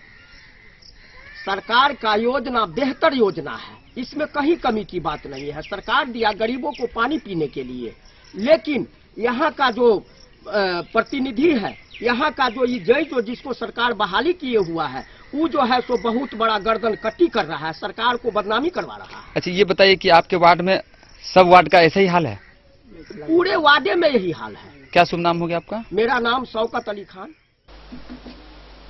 Speaker 9: सरकार का योजना बेहतर योजना है, इसमें कहीं कमी की बात नहीं है। सरकार दिया गरीबों को पानी पीने के लिए, लेकिन यहाँ का जो प्रतिनिधि है, यहाँ का जो ये जय जो जिसको सरकार बहाली किए हुआ है वो जो है सो बहुत बड़ा गर्दन कट्टी कर रहा है, सरकार को बदनामी करवा रहा है।
Speaker 10: अच्छा ये बताइए कि आपके वार्ड में सब वार्ड का ऐसा ही हाल है?
Speaker 9: पूरे वार्डे में यही हाल है।
Speaker 10: क्या शुभ नाम हो गया आपका?
Speaker 9: मेरा नाम शौकत अली खान।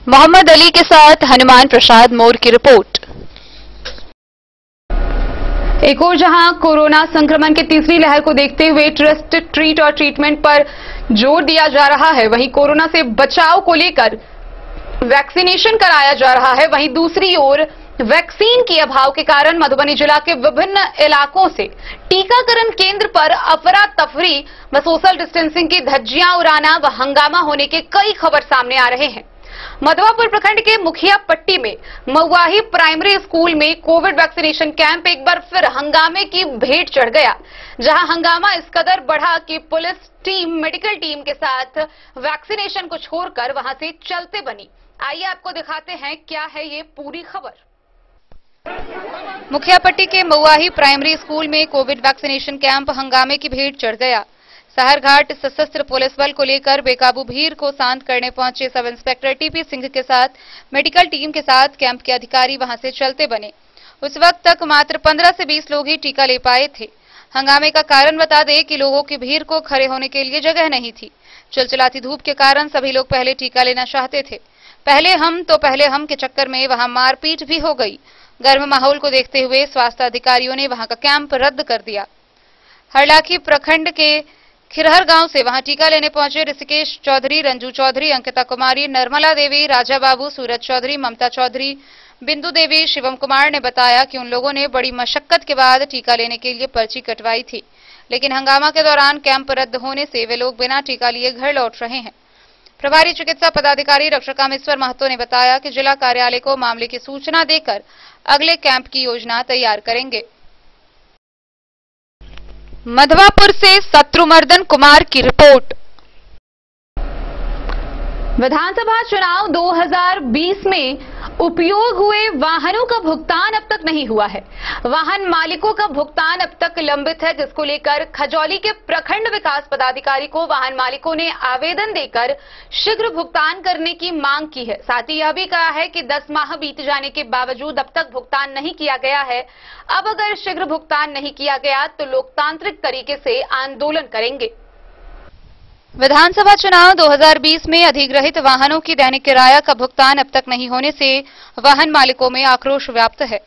Speaker 1: मोहम्मद अली के साथ हनुमान प्रसाद मोर की रिपोर्ट। एक और जहां कोरोना संक्रमण की तीसरी लहर को देखते हुए ट्रस्ट, ट्रीट और ट्रीटमेंट पर जोर दिया जा रहा है, वहीं कोरोना से बचाव को लेकर वैक्सीनेशन कराया जा रहा है। वहीं दूसरी ओर वैक्सीन के अभाव के कारण मधुबनी जिला के विभिन्न इलाकों से टीकाकरण केंद्र पर अफरा तफरी व सोशल डिस्टेंसिंग की धज्जियां उड़ाना व हंगामा होने के कई खबर सामने आ रहे हैं। मधवापुर प्रखंड के मुखिया पट्टी में महुआही प्राइमरी स्कूल में कोविड वैक्सीनेशन कैंप एक बार फिर हंगामे की भेंट चढ़ गया, जहां हंगामा इस कदर बढ़ा कि पुलिस टीम मेडिकल टीम के साथ वैक्सीनेशन को छोड़कर वहां से चलते बनी। आइए आपको दिखाते हैं क्या है ये पूरी खबर। मुखियापट्टी के महुआही प्राइमरी स्कूल में कोविड वैक्सीनेशन कैंप हंगामे की भेंट चढ़ गया। सहरघाट सशस्त्र पुलिस बल को लेकर बेकाबू भीड़ को शांत करने पहुंचे सब इंस्पेक्टर टीपी सिंह के साथ मेडिकल टीम के साथ कैंप के अधिकारी वहां से चलते बने। उस वक्त तक मात्र 15 से 20 लोग ही टीका ले पाए थे। हंगामे का कारण बता दें कि लोगों की भीड़ को खड़े होने के लिए जगह नहीं थी। चिलचिलाती धूप के कारण सभी लोग पहले टीका लेना चाहते थे। पहले हम के चक्कर में वहां मारपीट भी हो गई। गर्म माहौल को देखते हुए स्वास्थ्य अधिकारियों ने वहां का कैंप रद्द कर दिया। हरलाखी प्रखंड के खिरहर गांव से वहां टीका लेने पहुंचे ऋषिकेश चौधरी, रंजू चौधरी, अंकिता कुमारी, निर्मला देवी, राजा बाबू, सूरज चौधरी, ममता चौधरी, बिंदु देवी, शिवम कुमार ने बताया कि उन लोगों ने बड़ी मशक्कत के बाद टीका लेने के लिए पर्ची कटवाई थी, लेकिन हंगामा के दौरान कैंप रद्द होने से वे लोग बिना टीका लिए घर लौट रहे हैं। प्रभारी चिकित्सा पदाधिकारी डॉक्टर कामेश्वर महतो ने बताया कि जिला कार्यालय को मामले की सूचना देकर अगले कैंप की योजना तैयार करेंगे। मधवापुर से शत्रुमर्दन कुमार की रिपोर्ट। विधानसभा चुनाव 2020 में उपयोग हुए वाहनों का भुगतान अब तक नहीं हुआ है। वाहन मालिकों का भुगतान अब तक लंबित है, जिसको लेकर खजौली के प्रखंड विकास पदाधिकारी को वाहन मालिकों ने आवेदन देकर शीघ्र भुगतान करने की मांग की है। साथ ही यह भी कहा है कि 10 माह बीत जाने के बावजूद अब तक भुगतान नहीं किया गया है। अब अगर शीघ्र भुगतान नहीं किया गया तो लोकतांत्रिक तरीके से आंदोलन करेंगे। विधानसभा चुनाव 2020 में अधिग्रहित वाहनों की दैनिक किराया का भुगतान अब तक नहीं होने से वाहन मालिकों में आक्रोश व्याप्त है।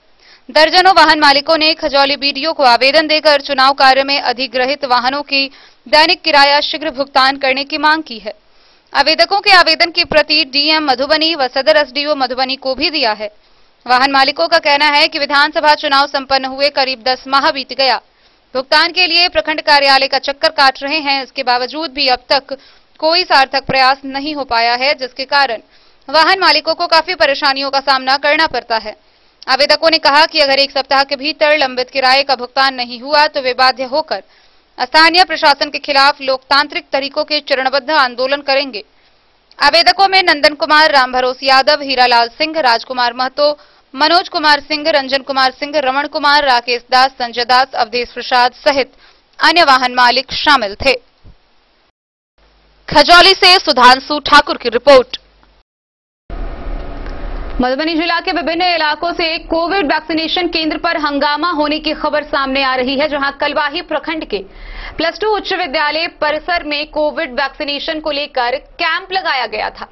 Speaker 1: दर्जनों वाहन मालिकों ने खजौली बीडीओ को आवेदन देकर चुनाव कार्य में अधिग्रहित वाहनों की दैनिक किराया शीघ्र भुगतान करने की मांग की है। आवेदकों के आवेदन की प्रति डीएम मधुबनी व सदर एसडीओ मधुबनी को भी दिया है। वाहन मालिकों का कहना है कि विधानसभा चुनाव संपन्न हुए करीब 10 माह बीत गया। भुगतान के लिए प्रखंड कार्यालय का चक्कर काट रहे हैं, इसके बावजूद भी अब तक कोई सार्थक प्रयास नहीं हो पाया है, जिसके कारण वाहन मालिकों को काफी परेशानियों का सामना करना पड़ता है। आवेदकों ने कहा कि अगर 1 सप्ताह के भीतर लंबित किराए का भुगतान नहीं हुआ तो वे बाध्य होकर स्थानीय प्रशासन के खिलाफ लोकतांत्रिक तरीकों के चरणबद्ध आंदोलन करेंगे। आवेदकों में नंदन कुमार, राम भरोस यादव, हीरालाल सिंह, राजकुमार महतो, मनोज कुमार सिंह, रंजन कुमार सिंह, रमण कुमार, राकेश दास, संजय दास, अवधेश प्रसाद सहित अन्य वाहन मालिक शामिल थे। खजौली से सुधांशु ठाकुर की रिपोर्ट। मधुबनी जिला के विभिन्न इलाकों से कोविड वैक्सीनेशन केंद्र पर हंगामा होने की खबर सामने आ रही है, जहां कलवाही प्रखंड के +2 उच्च विद्यालय परिसर में कोविड वैक्सीनेशन को लेकर कैंप लगाया गया था।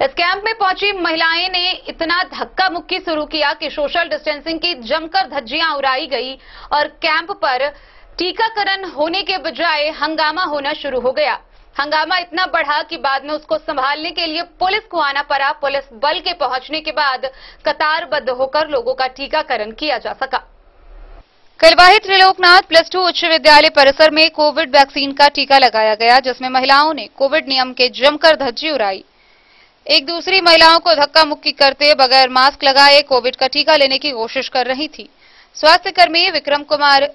Speaker 1: इस कैंप में पहुंची महिलाएं ने इतना धक्का मुक्की शुरू किया कि सोशल डिस्टेंसिंग की जमकर धज्जियां उड़ाई गई और कैंप पर टीकाकरण होने के बजाय हंगामा होना शुरू हो गया। हंगामा इतना बढ़ा कि बाद में उसको संभालने के लिए पुलिस को आना पड़ा। पुलिस बल के पहुंचने के बाद कतारबद्ध होकर लोगों का टीकाकरण किया जा सका। कलवाही त्रिलोकनाथ +2 उच्च विद्यालय परिसर में कोविड वैक्सीन का टीका लगाया गया, जिसमें महिलाओं ने कोविड नियम के जमकर धज्जी उड़ाई। एक दूसरी महिलाओं को धक्का मुक्की करते बगैर मास्क लगाए कोविड का टीका लेने की कोशिश कर रही थी। स्वास्थ्य कर्मी विक्रम कुमार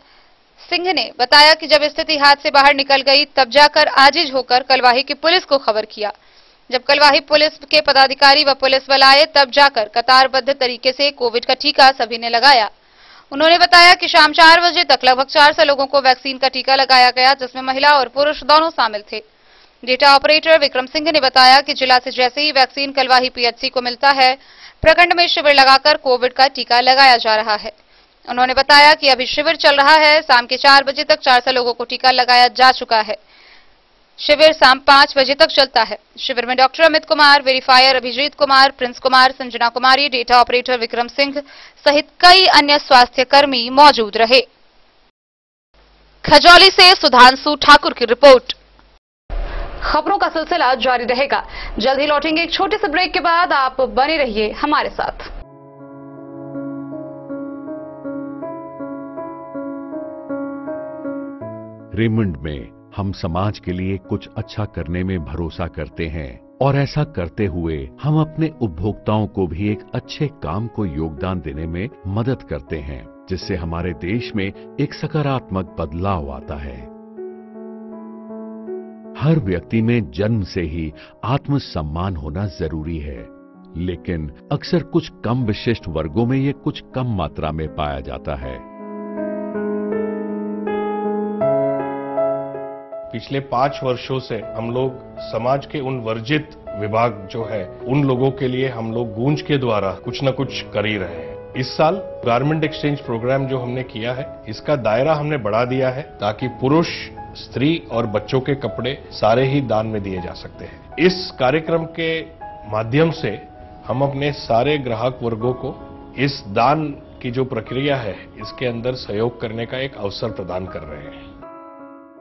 Speaker 1: सिंह ने बताया कि जब स्थिति हाथ से बाहर निकल गई तब जाकर आजिज होकर कलवाही की पुलिस को खबर किया। जब कलवाही पुलिस के पदाधिकारी व पुलिस बल आए तब जाकर कतारबद्ध तरीके से कोविड का टीका सभी ने लगाया। उन्होंने बताया कि शाम 4 बजे तक लगभग 400 लोगों को वैक्सीन का टीका लगाया गया, जिसमें महिला और पुरुष दोनों शामिल थे। डेटा ऑपरेटर विक्रम सिंह ने बताया कि जिला से जैसे ही वैक्सीन कलवाही पीएचसी को मिलता है, प्रखंड में शिविर लगाकर कोविड का टीका लगाया जा रहा है। उन्होंने बताया कि अभी शिविर चल रहा है। शाम के 4 बजे तक 400 लोगों को टीका लगाया जा चुका है। शिविर शाम 5 बजे तक चलता है। शिविर में doctor Amit Kumar, verifier Abhijit Kumar, Prince Kumar, Sanjana Kumari, data operator Vikram Singh सहित कई अन्य स्वास्थ्य कर्मी मौजूद रहे। खजौली से सुधांशु ठाकुर की रिपोर्ट। खबरों का सिलसिला जारी रहेगा। जल्द ही लौटेंगे एक छोटे से ब्रेक के बाद। आप बने रहिए हमारे साथ।
Speaker 11: रेमंड में हम समाज के लिए कुछ अच्छा करने में भरोसा करते हैं और ऐसा करते हुए हम अपने उपभोक्ताओं को भी एक अच्छे काम को योगदान देने में मदद करते हैं, जिससे हमारे देश में एक सकारात्मक बदलाव आता है। हर व्यक्ति में जन्म से ही आत्मसम्मान होना जरूरी है, लेकिन अक्सर कुछ कम विशिष्ट वर्गों में ये कुछ कम मात्रा में पाया जाता है।
Speaker 12: पिछले 5 वर्षों से हम लोग समाज के उन वर्जित विभाग जो है उन लोगों के लिए हम लोग गूंज के द्वारा कुछ न कुछ कर ही रहे हैं। इस साल गारमेंट एक्सचेंज प्रोग्राम जो हमने किया है, इसका दायरा हमने बढ़ा दिया है ताकि पुरुष, स्त्री और बच्चों के कपड़े सारे ही दान में दिए जा सकते हैं। इस कार्यक्रम के माध्यम से हम अपने सारे ग्राहक वर्गों को इस दान की जो प्रक्रिया है इसके अंदर सहयोग करने का एक अवसर प्रदान कर रहे हैं।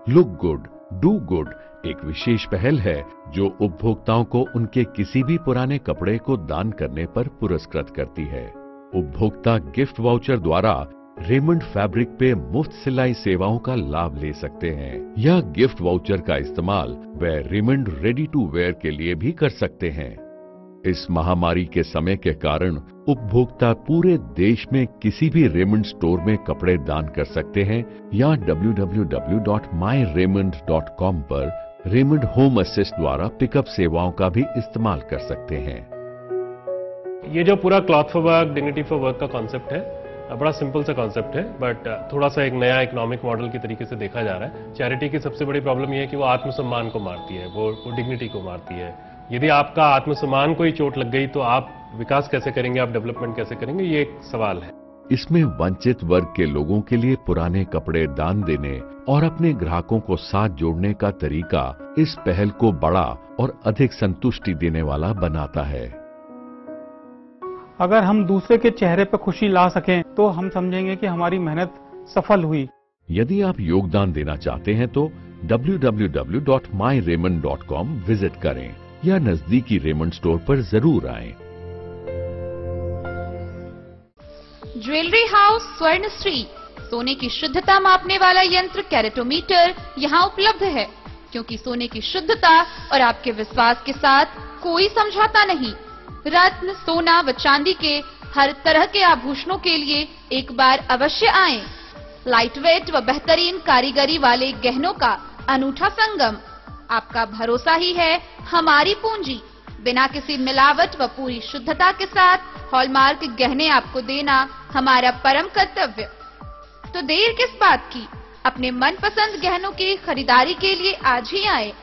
Speaker 11: लुक गुड डू गुड एक विशेष पहल है जो उपभोक्ताओं को उनके किसी भी पुराने कपड़े को दान करने पर पुरस्कृत करती है। उपभोक्ता गिफ्ट वाउचर द्वारा रेमंड फैब्रिक पे मुफ्त सिलाई सेवाओं का लाभ ले सकते हैं। यह गिफ्ट वाउचर का इस्तेमाल वे रेमंड रेडी टू वेयर के लिए भी कर सकते हैं। इस महामारी के समय के कारण उपभोक्ता पूरे देश में किसी भी रेमंड स्टोर में कपड़े दान कर सकते हैं या www.myraymond.com पर रेमंड होम असिस्ट द्वारा पिकअप सेवाओं का भी इस्तेमाल कर सकते हैं।
Speaker 12: ये जो पूरा cloth for work, dignity for work का कॉन्सेप्ट है, बड़ा सिंपल सा कॉन्सेप्ट है, बट थोड़ा सा एक नया इकोनॉमिक मॉडल की तरीके से देखा जा रहा है। चैरिटी की सबसे बड़ी प्रॉब्लम ये है कि वो आत्मसम्मान को मारती है, वो डिग्निटी को मारती है। यदि आपका आत्मसम्मान को ही चोट लग गई तो आप विकास कैसे करेंगे, आप डेवलपमेंट कैसे करेंगे, ये एक सवाल है।
Speaker 11: इसमें वंचित वर्ग के लोगों के लिए पुराने कपड़े दान देने और अपने ग्राहकों को साथ जोड़ने का तरीका इस पहल को बड़ा और अधिक संतुष्टि देने वाला बनाता है।
Speaker 13: अगर हम दूसरे के चेहरे पर खुशी ला सकें तो हम समझेंगे कि हमारी मेहनत सफल हुई।
Speaker 11: यदि आप योगदान देना चाहते हैं तो www.myraymond.com विजिट करें या नजदीकी रेमंड स्टोर पर जरूर आएं।
Speaker 1: ज्वेलरी हाउस स्वर्ण श्री सोने की शुद्धता मापने वाला यंत्र कैरेटोमीटर यहाँ उपलब्ध है, क्योंकि सोने की शुद्धता और आपके विश्वास के साथ कोई समझौता नहीं। रत्न, सोना व चांदी के हर तरह के आभूषणों के लिए एक बार अवश्य आएं। लाइट वेट व बेहतरीन कारीगरी वाले गहनों का अनूठा संगम। आपका भरोसा ही है हमारी पूंजी। बिना किसी मिलावट व पूरी शुद्धता के साथ हॉलमार्क गहने आपको देना हमारा परम कर्तव्य। तो देर किस बात की, अपने मनपसंद गहनों की खरीदारी के लिए आज ही आए।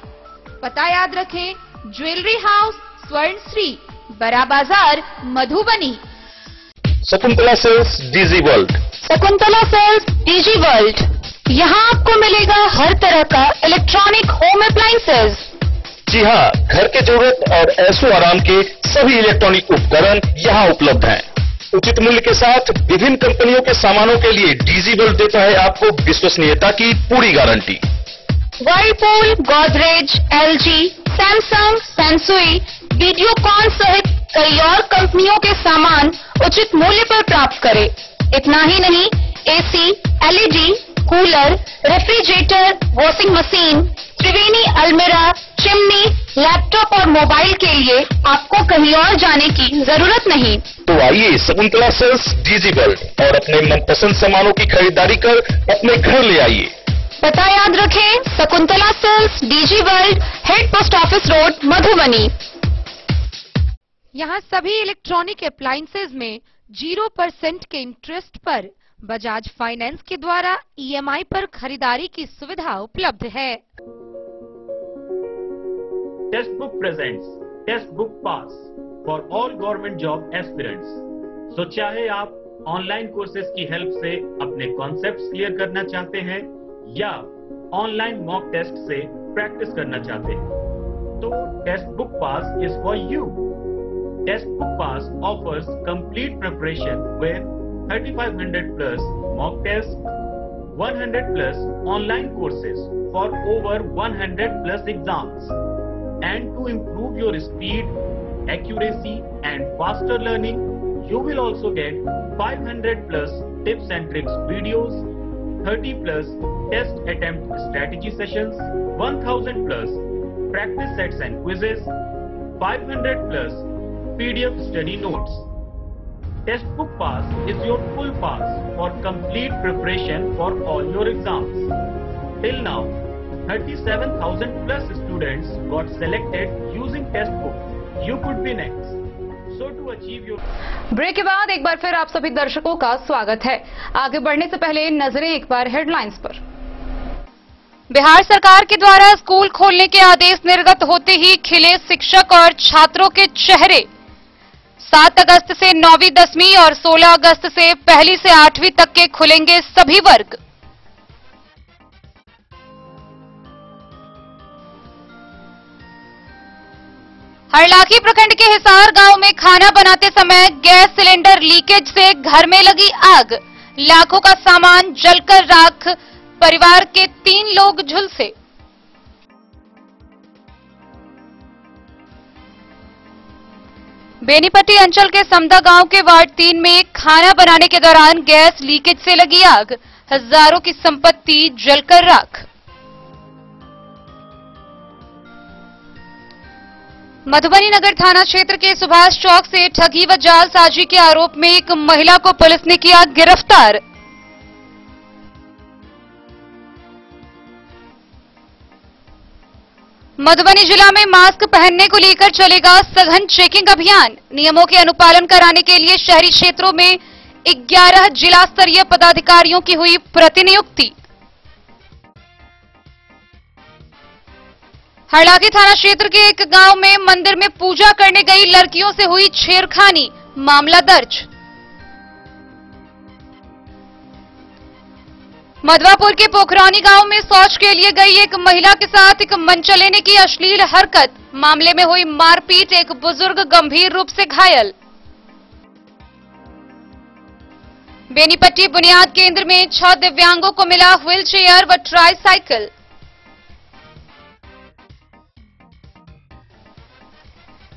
Speaker 1: पता याद रखें, ज्वेलरी हाउस स्वर्ण Shri, Bada Bazar, Madhubani.
Speaker 14: Shakuntala sales DG world.
Speaker 1: Shakuntala sales DG world, यहाँ आपको मिलेगा हर तरह का इलेक्ट्रॉनिक होम अप्लायंसेज।
Speaker 14: जी हाँ, घर के जरूरत और ऐशो आराम के सभी इलेक्ट्रॉनिक उपकरण यहाँ उपलब्ध हैं। उचित मूल्य के साथ विभिन्न कंपनियों के सामानों के लिए डीजी वर्ल्ड देता है आपको विश्वसनीयता की पूरी guarantee.
Speaker 1: Whirlpool, Godrej, LG, Samsung, Sansui, Videocon सहित कई और कंपनियों के सामान उचित मूल्य पर प्राप्त करें। इतना ही नहीं, AC, LED, cooler, refrigerator, washing machine, Triveni अलमीरा, चिमनी, लैपटॉप और मोबाइल के लिए आपको कहीं और जाने की जरूरत नहीं।
Speaker 14: तो आइए शकुंतला सेल्स डीजी वर्ल्ड और अपने मनपसंद सामानों की खरीदारी कर अपने घर ले आइए।
Speaker 1: पता याद रखें, Shakuntala sales DG world, head post office road, Madhubani. यहाँ सभी इलेक्ट्रॉनिक अप्लायंसेज में 0% के इंटरेस्ट पर बजाज फाइनेंस के द्वारा ईएमआई पर खरीदारी की सुविधा उपलब्ध है।
Speaker 15: Textbook presents Textbook Pass for all government job aspirants. So चाहे आप ऑनलाइन कोर्सेज की हेल्प से अपने कॉन्सेप्ट्स क्लियर करना चाहते हैं या ऑनलाइन मॉक टेस्ट से प्रैक्टिस करना चाहते हैं, तो textbook pass is for you. Textbook pass offers complete preparation with 3500 plus mock tests, 100 plus online courses for over 100 plus exams. And to improve your speed, accuracy and faster learning, you will also get 500 plus tips and tricks videos, 30 plus test attempt strategy sessions, 1000 plus practice sets and quizzes, 500 plus PDF study notes. Textbook Pass is your full pass for complete preparation for all your exams. Till now, 37,000 plus students got selected using Textbook. You could be next. So to achieve your...
Speaker 1: break के बाद एक बार फिर आप सभी दर्शकों का स्वागत है. आगे बढ़ने से पहले नजरें एक बार हेडलाइंस पर. बिहार सरकार के द्वारा स्कूल खोलने के आदेश निर्गत होते ही खिले शिक्षक और छात्रों के चेहरे. 7 अगस्त से 9वीं 10वीं और 16 अगस्त से 1ली से 8वीं तक के खुलेंगे सभी वर्ग. हरलाखी प्रखंड के हिसार गांव में खाना बनाते समय गैस सिलेंडर लीकेज से घर में लगी आग. लाखों का सामान जलकर राख. परिवार के 3 लोग झुलसे. बेनीपट्टी अंचल के समदा गांव के वार्ड 3 में खाना बनाने के दौरान गैस लीकेज से लगी आग. हजारों की संपत्ति जलकर राख. मधुबनी नगर थाना क्षेत्र के सुभाष चौक से ठगी व जालसाजी के आरोप में एक महिला को पुलिस ने किया गिरफ्तार. मधुबनी जिला में मास्क पहनने को लेकर चलेगा सघन चेकिंग अभियान. नियमों के अनुपालन कराने के लिए शहरी क्षेत्रों में 11 जिला स्तरीय पदाधिकारियों की हुई प्रतिनियुक्ति. हरलाखी थाना क्षेत्र के एक गांव में मंदिर में पूजा करने गई लड़कियों से हुई छेड़खानी. मामला दर्ज. मधवापुर के पोखरौनी गांव में शौच के लिए गई एक महिला के साथ एक मनचले ने की अश्लील हरकत. मामले में हुई मारपीट. एक बुजुर्ग गंभीर रूप से घायल. बेनीपट्टी बुनियाद केंद्र में 6 दिव्यांगों को मिला व्हील चेयर व ट्राईसाइकिल.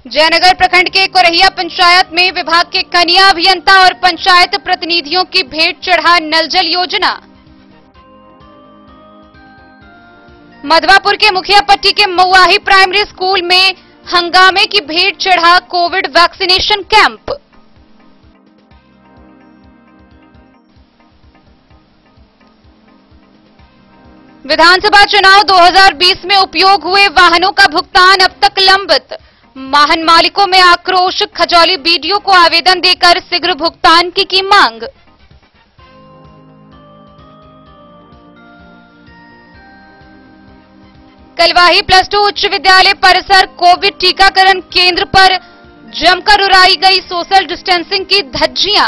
Speaker 1: जयनगर प्रखंड के कोरहिया पंचायत में विभाग के कन्या अभियंता और पंचायत प्रतिनिधियों की भेंट चढ़ा नल जल योजना. मधवापुर के मुखियापट्टी के मऊआही प्राइमरी स्कूल में हंगामे की भेंट चढ़ा कोविड वैक्सीनेशन कैंप. विधानसभा चुनाव 2020 में उपयोग हुए वाहनों का भुगतान अब तक लंबित. वाहन मालिकों में आक्रोश. खजौली बीडीओ को आवेदन देकर शीघ्र भुगतान की मांग. कलवाही +2 उच्च विद्यालय परिसर कोविड टीकाकरण केंद्र पर जमकर उड़ाई गई सोशल डिस्टेंसिंग की धज्जियां.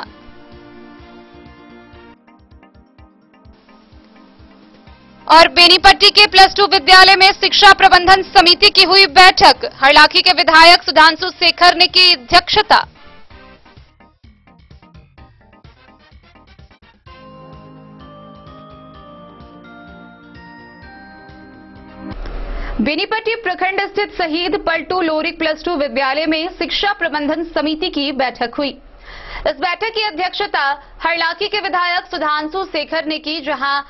Speaker 1: और बेनीपट्टी के +2 विद्यालय में शिक्षा प्रबंधन समिति की हुई बैठक. हरलाखी के विधायक सुधांशु शेखर ने की अध्यक्षता. बेनीपट्टी प्रखंड स्थित शहीद पलटू लोरिक +2 विद्यालय में शिक्षा प्रबंधन समिति की बैठक हुई. इस बैठक की अध्यक्षता हरलाखी के विधायक सुधांशु शेखर ने की, जहां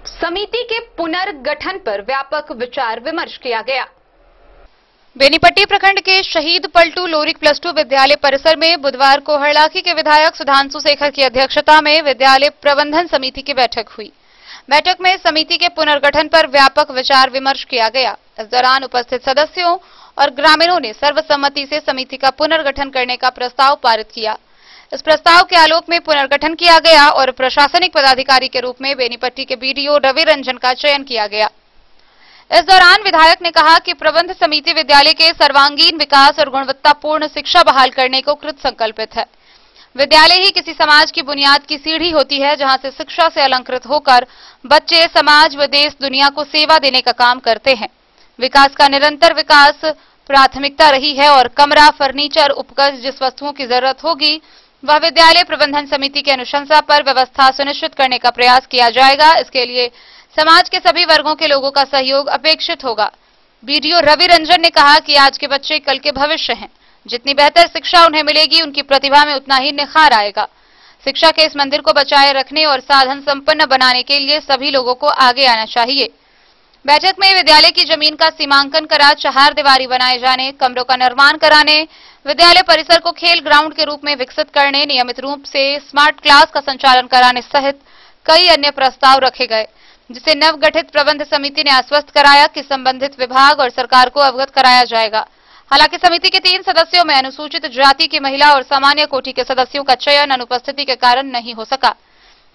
Speaker 1: समिति के पुनर्गठन पर व्यापक विचार विमर्श किया गया. बेनीपट्टी प्रखंड के शहीद पलटू लोरिक +2 विद्यालय परिसर में बुधवार को हरलाखी के विधायक सुधांशु शेखर की अध्यक्षता में विद्यालय प्रबंधन समिति की बैठक हुई. बैठक में समिति के पुनर्गठन पर व्यापक विचार विमर्श किया गया. इस दौरान उपस्थित सदस्यों और ग्रामीणों ने सर्वसम्मति से समिति का पुनर्गठन करने का प्रस्ताव पारित किया. इस प्रस्ताव के आलोक में पुनर्गठन किया गया और प्रशासनिक पदाधिकारी के रूप में बेनीपट्टी के बीडीओ रवि रंजन का चयन किया गया. इस दौरान विधायक ने कहा कि प्रबंध समिति विद्यालय के सर्वांगीण विकास और गुणवत्तापूर्ण शिक्षा बहाल करने को कृत संकल्पित है। विद्यालय ही किसी समाज की बुनियाद की सीढ़ी होती है, जहां से शिक्षा से अलंकृत होकर बच्चे समाज व देश दुनिया को सेवा देने का काम करते हैं। विकास का निरंतर विकास प्राथमिकता रही है और कमरा, फर्नीचर, उपकरण जिस वस्तुओं की जरूरत होगी वह विद्यालय प्रबंधन समिति की अनुशंसा पर व्यवस्था सुनिश्चित करने का प्रयास किया जाएगा। इसके लिए समाज के सभी वर्गों के लोगों का सहयोग अपेक्षित होगा। बीडीओ रवि रंजन ने कहा कि आज के बच्चे कल के भविष्य हैं। जितनी बेहतर शिक्षा उन्हें मिलेगी, उनकी प्रतिभा में उतना ही निखार आएगा। शिक्षा के इस मंदिर को बचाए रखने और साधन संपन्न बनाने के लिए सभी लोगों को आगे आना चाहिए। बैठक में विद्यालय की जमीन का सीमांकन करा चहारदीवारी बनाए जाने, कमरों का निर्माण कराने, विद्यालय परिसर को खेल ग्राउंड के रूप में विकसित करने, नियमित रूप से स्मार्ट क्लास का संचालन कराने सहित कई अन्य प्रस्ताव रखे गए, जिसे नवगठित प्रबंध समिति ने आश्वस्त कराया कि संबंधित विभाग और सरकार को अवगत कराया जाएगा। हालांकि समिति के 3 सदस्यों में अनुसूचित जाति की महिला और सामान्य कोटि के सदस्यों का चयन अनुपस्थिति के कारण नहीं हो सका।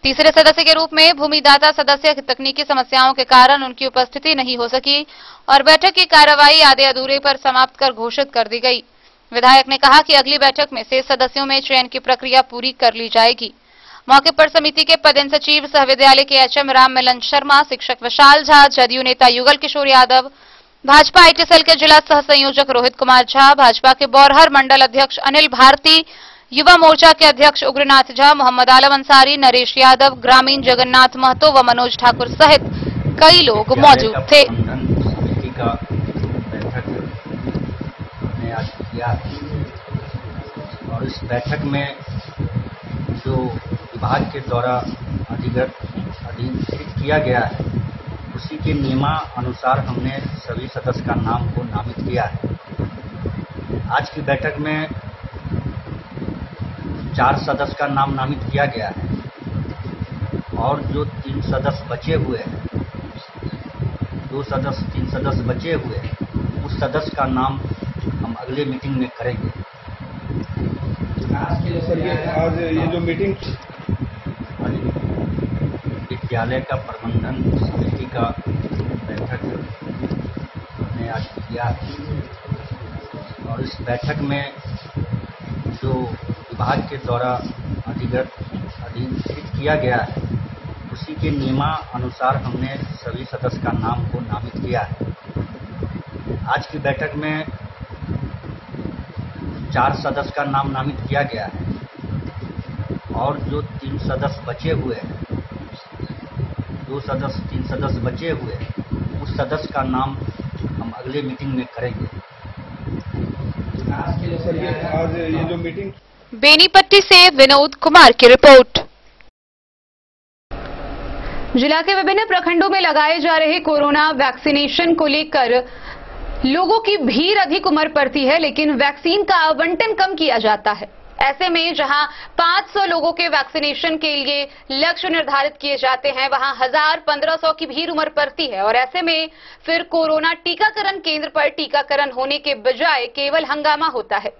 Speaker 1: तीसरे सदस्य के रूप में भूमिदाता सदस्य की तकनीकी समस्याओं के कारण उनकी उपस्थिति नहीं हो सकी और बैठक की कार्रवाई आधे अधूरे पर समाप्त कर घोषित कर दी गई। विधायक ने कहा कि अगली बैठक में शेष सदस्यों में चयन की प्रक्रिया पूरी कर ली जाएगी। मौके पर समिति के पदेन सचिव सह विद्यालय के एचएम राम मिलन शर्मा, शिक्षक विशाल झा, जदयू नेता युगल किशोर यादव, भाजपा आईटी सेल के जिला सह संयोजक रोहित कुमार झा, भाजपा के बौरहर मंडल अध्यक्ष अनिल भारती, युवा मोर्चा के अध्यक्ष उग्रनाथ झा, मोहम्मद आलम अंसारी, नरेश यादव, ग्रामीण जगन्नाथ महतो व मनोज ठाकुर सहित कई लोग मौजूद थे।
Speaker 16: और इस बैठक में जो विभाग के द्वारा अधिकृत किया गया है, उसी के नियमानुसार हमने सभी सदस्य का नाम को नामित किया है। आज की बैठक में 4 सदस्य का नाम नामित किया गया है और जो 3 सदस्य बचे हुए हैं, 3 सदस्य बचे हुए हैं, उस सदस्य का नाम हम अगले मीटिंग में करेंगे।
Speaker 12: आज ये जो मीटिंग
Speaker 16: विद्यालय का प्रबंधन समिति का बैठक हमने आज किया और इस बैठक में जो विभाग के द्वारा अधिकृत किया गया है, उसी के नियमानुसार हमने सभी सदस्य का नाम को नामित किया है। आज की बैठक में 4 सदस्य का नाम नामित किया गया है और जो 3 सदस्य बचे हुए हैं, 3 सदस्य बचे हुए हैं, उस सदस्य का नाम हम अगले मीटिंग में करेंगे।
Speaker 12: आज ये जो मीटिंग
Speaker 1: बेनीपट्टी से विनोद कुमार की रिपोर्ट। जिला के विभिन्न प्रखंडों में लगाए जा रहे कोरोना वैक्सीनेशन को लेकर लोगों की भीड़ अधिक उमड़ पड़ती है, लेकिन वैक्सीन का आवंटन कम किया जाता है। ऐसे में जहां 500 लोगों के वैक्सीनेशन के लिए लक्ष्य निर्धारित किए जाते हैं, वहां 1000-1500 की भीड़ उमड़ पड़ती है और ऐसे में फिर कोरोना टीकाकरण केंद्र पर टीकाकरण होने के बजाय केवल हंगामा होता है।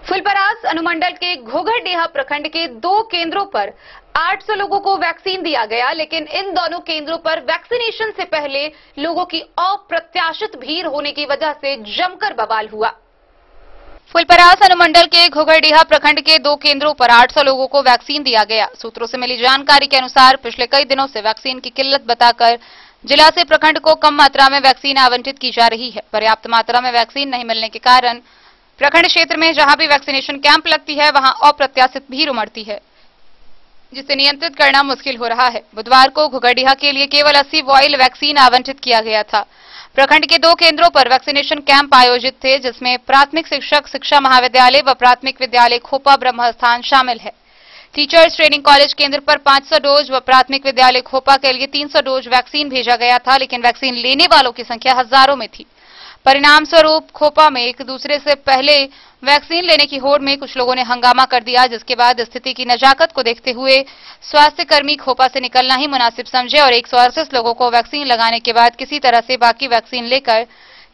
Speaker 1: फुलपरास अनुमंडल के घोघरडीहा प्रखंड के 2 केंद्रों पर 800 लोगों को वैक्सीन दिया गया, लेकिन इन दोनों केंद्रों पर वैक्सीनेशन से पहले लोगों की अप्रत्याशित भीड़ होने की वजह से जमकर बवाल हुआ। फुलपरास अनुमंडल के घोघरडीहा प्रखंड के 2 केंद्रों पर 800 लोगों को वैक्सीन दिया गया। सूत्रों से मिली जानकारी के अनुसार पिछले कई दिनों से वैक्सीन की किल्लत बताकर जिला से प्रखंड को कम मात्रा में वैक्सीन आवंटित की जा रही है। पर्याप्त मात्रा में वैक्सीन नहीं मिलने के कारण प्रखंड क्षेत्र में जहां भी वैक्सीनेशन कैंप लगती है, वहां अप्रत्याशित भीड़ उमड़ती है, जिसे नियंत्रित करना मुश्किल हो रहा है। बुधवार को घोघरडीहा के लिए केवल 80 वॉइल वैक्सीन आवंटित किया गया था। प्रखंड के 2 केंद्रों पर वैक्सीनेशन कैंप आयोजित थे, जिसमें प्राथमिक शिक्षक शिक्षा महाविद्यालय व प्राथमिक विद्यालय खोपा ब्रह्मस्थान शामिल है। टीचर्स ट्रेनिंग कॉलेज केंद्र पर 500 डोज व प्राथमिक विद्यालय खोपा के लिए 300 डोज वैक्सीन भेजा गया था, लेकिन वैक्सीन लेने वालों की संख्या हजारों में थी। परिणाम स्वरूप खोपा में एक दूसरे से पहले वैक्सीन लेने की होड़ में कुछ लोगों ने हंगामा कर दिया, जिसके बाद स्थिति की नजाकत को देखते हुए स्वास्थ्य कर्मी खोपा से निकलना ही मुनासिब समझे और 138 लोगों को वैक्सीन लगाने के बाद किसी तरह से बाकी वैक्सीन लेकर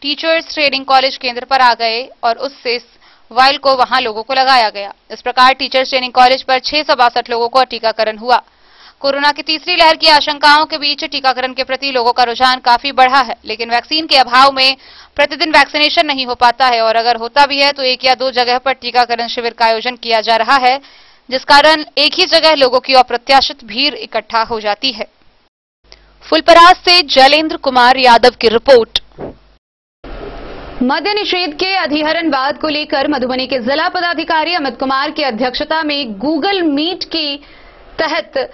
Speaker 1: टीचर्स ट्रेनिंग कॉलेज केंद्र पर आ गए और उससे वाइल को वहां लोगों को लगाया गया। इस प्रकार टीचर्स ट्रेनिंग कॉलेज पर 662 लोगों को टीकाकरण हुआ। कोरोना की तीसरी लहर की आशंकाओं के बीच टीकाकरण के प्रति लोगों का रुझान काफी बढ़ा है, लेकिन वैक्सीन के अभाव में प्रतिदिन वैक्सीनेशन नहीं हो पाता है और अगर होता भी है तो 1 या 2 जगह पर टीकाकरण शिविर का आयोजन किया जा रहा है, जिस कारण एक ही जगह लोगों की अप्रत्याशित भीड़ इकट्ठा हो जाती है। फुलपरास से जैलेंद्र कुमार यादव की रिपोर्ट। मद्य निषेध के अधिहरणवाद को लेकर मधुबनी के जिला पदाधिकारी अमित कुमार की अध्यक्षता में गूगल मीट के तहत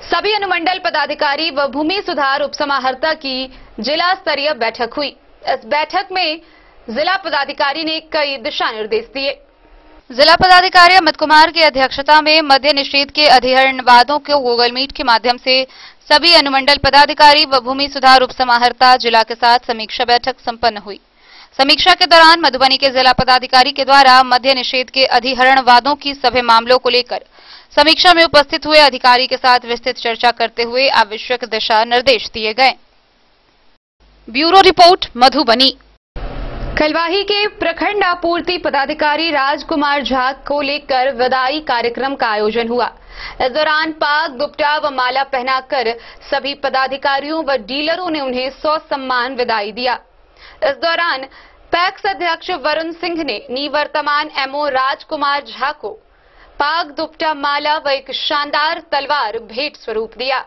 Speaker 1: सभी अनुमंडल पदाधिकारी व भूमि सुधार उपसमाहर्ता की जिला स्तरीय बैठक हुई। इस बैठक में जिला पदाधिकारी ने कई दिशा निर्देश दिए। जिला पदाधिकारी अमित कुमार की अध्यक्षता में मद्य निषेध के अधिहरणवादों को गूगल मीट के माध्यम से सभी अनुमंडल पदाधिकारी व भूमि सुधार उपसमाहर्ता जिला के साथ समीक्षा बैठक संपन्न हुई। समीक्षा के दौरान मधुबनी के जिला पदाधिकारी के द्वारा मद्य निषेध के अधिहरणवादों की सभी मामलों को लेकर समीक्षा में उपस्थित हुए अधिकारी के साथ विस्तृत चर्चा करते हुए आवश्यक दिशा निर्देश दिए गए। Bureau report Madhubani. कलवाही के प्रखंड आपूर्ति पदाधिकारी राजकुमार झा को लेकर विदाई कार्यक्रम का आयोजन हुआ। इस दौरान पाग, दुपट्टा व माला पहनाकर सभी पदाधिकारियों व डीलरों ने उन्हें ससम्मान विदाई दिया। इस दौरान पैक्स अध्यक्ष वरुण सिंह ने निवर्तमान एमओ राजकुमार झा को पाग, दुपट्टा, माला व एक शानदार तलवार भेंट स्वरूप दिया।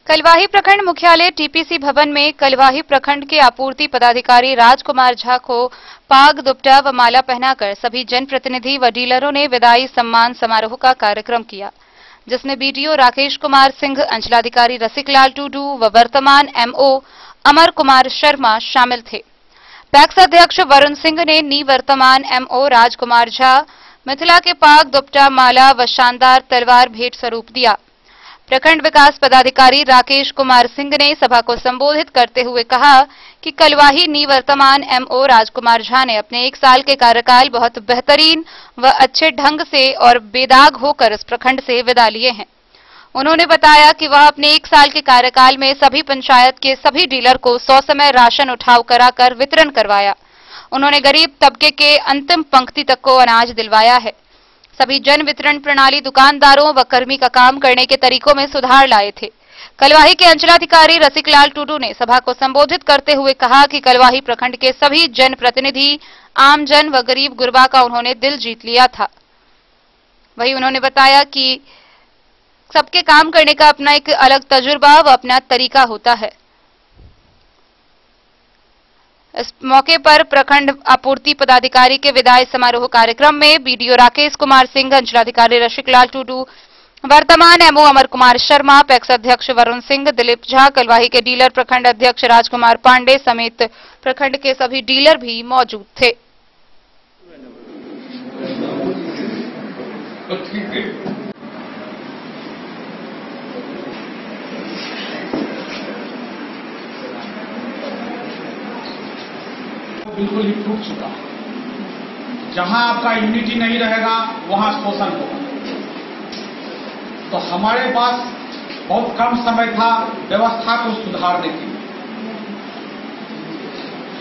Speaker 1: कलवाही प्रखंड मुख्यालय टीपीसी भवन में कलवाही प्रखंड के आपूर्ति पदाधिकारी राजकुमार झा को पाग, दुपट्टा व माला पहनाकर सभी जनप्रतिनिधि व डीलरों ने विदाई सम्मान समारोह का कार्यक्रम किया, जिसमें बीडीओ राकेश कुमार सिंह, अंचलाधिकारी रसिकलाल टूडू व वर्तमान एमओ अमर कुमार शर्मा शामिल थे। पैक्स अध्यक्ष वरुण सिंह ने निवर्तमान एमओ राजकुमार झा मिथिला के पाग, दुपट्टा, माला व शानदार तलवार भेंट स्वरूप दिया। प्रखंड विकास पदाधिकारी राकेश कुमार सिंह ने सभा को संबोधित करते हुए कहा कि कलवाही निवर्तमान एमओ राजकुमार झा ने अपने 1 साल के कार्यकाल बहुत बेहतरीन व अच्छे ढंग से और बेदाग होकर इस प्रखंड से विदा लिए हैं। उन्होंने बताया कि वह अपने 1 साल के कार्यकाल में सभी पंचायत के सभी डीलर को 100 समय राशन उठाव कराकर वितरण करवाया। उन्होंने गरीब तबके के अंतिम पंक्ति तक को अनाज दिलवाया है। सभी जन वितरण प्रणाली, दुकानदारों व कर्मी का काम करने के तरीकों में सुधार लाए थे। कलवाही के अंचलाधिकारी रसिकलाल टूडू ने सभा को संबोधित करते हुए कहा कि कलवाही प्रखंड के सभी जनप्रतिनिधि, आमजन व गरीब गुरबा का उन्होंने दिल जीत लिया था। वहीं उन्होंने बताया कि सबके काम करने का अपना एक अलग तजुर्बा व अपना तरीका होता है। इस मौके पर प्रखंड आपूर्ति पदाधिकारी के विदाई समारोह कार्यक्रम में बीडीओ राकेश कुमार सिंह, अंचलाधिकारी रसिकलाल टूडू, वर्तमान एमओ अमर कुमार शर्मा, पैक्स अध्यक्ष वरुण सिंह, दिलीप झा, कलवाही के डीलर प्रखंड अध्यक्ष राजकुमार पांडे समेत प्रखंड के सभी डीलर भी मौजूद थे।
Speaker 17: बिल्कुल ही टूट चुका है। जहां आपका यूनिटी नहीं रहेगा वहां शोषण होगा। तो हमारे पास बहुत कम समय था व्यवस्था को सुधारने के लिए।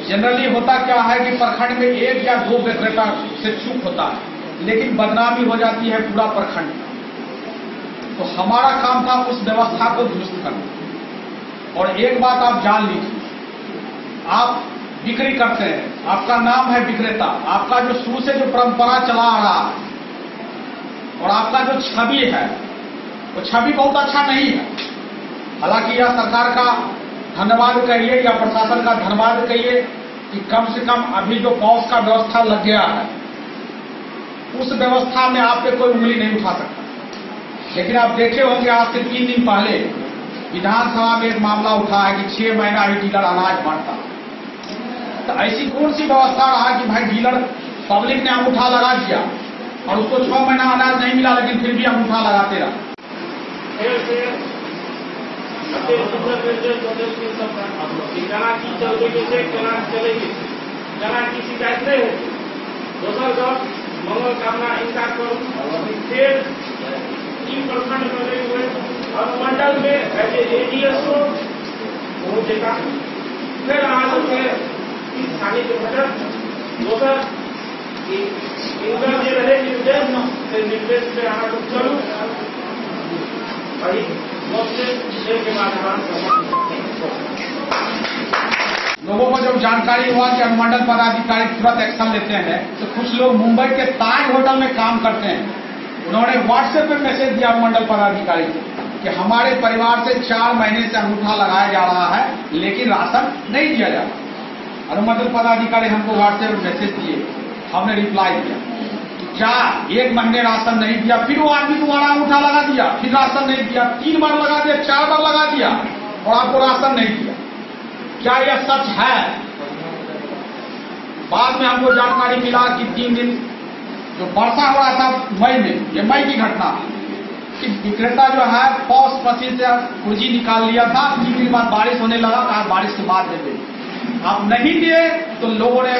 Speaker 17: जनरली होता क्या है कि प्रखंड में 1 या 2 विक्रेता से चूक होता है, लेकिन बदनामी हो जाती है पूरा प्रखंड। तो हमारा काम था उस व्यवस्था को दुरुस्त करना। और एक बात आप जान लीजिए, आप बिक्री करते हैं, आपका नाम है विक्रेता, आपका जो शुरू से जो परंपरा चला आ रहा है और आपका जो छवि है वो छवि बहुत अच्छा नहीं है। हालांकि यह सरकार का धन्यवाद कहिए या प्रशासन का धन्यवाद कहिए कि कम से कम अभी जो पॉस का व्यवस्था लग गया है उस व्यवस्था में आप पे कोई उंगली नहीं उठा सकता। लेकिन आप देखे होंगे आज से 3 दिन पहले विधानसभा में एक मामला उठा है कि 6 महीना ही डीलर अनाज बांटता। तो ऐसी कौन सी व्यवस्था रहा कि भाई डीलर पब्लिक ने अंगूठा लगा दिया और उसको 6 महीना अनाज नहीं मिला, लेकिन फिर भी अंगूठा लगाते रहा।
Speaker 18: शिकायत नहीं है। दोसर गप मंगल कामना इनका फिर 3% करे हुए और मंडल में एडीएसओ पहुंचेगा। फिर आज में स्थानीय घटक दोसर इनका जो रहे निर्देश से निर्देश पे आना चलू बड़ी मुश्किल के बाद
Speaker 17: लोगों को जब जानकारी हुआ कि अनुमंडल पदाधिकारी तुरंत एक्शन लेते हैं, तो कुछ लोग मुंबई के ताज होटल में काम करते हैं, उन्होंने व्हाट्सएप पे मैसेज दिया अनुमंडल पदाधिकारी को कि हमारे परिवार से 4 महीने से अंगूठा लगाया जा रहा है, लेकिन राशन नहीं दिया जा रहा। अनुमंडल पदाधिकारी हमको व्हाट्सएप पे मैसेज दिए, हमने रिप्लाई दिया कि क्या 1 महीने राशन नहीं दिया, फिर वो आदमी दोबारा अंगूठा लगा दिया, फिर राशन नहीं दिया, 3 बार लगा दिया, 4 बार लगा दिया और आपको राशन नहीं दिया। क्या यह सच है? बाद में हमको जानकारी मिला कि 3 दिन जो वर्षा हो रहा था मई में, ये मई की घटना, कि विक्रेता जो है पॉस मशीन से कुर्जी निकाल लिया था, 3 दिन बाद बारिश होने लगा, कहा बारिश के बाद दे दे। आप नहीं दिए तो लोगों ने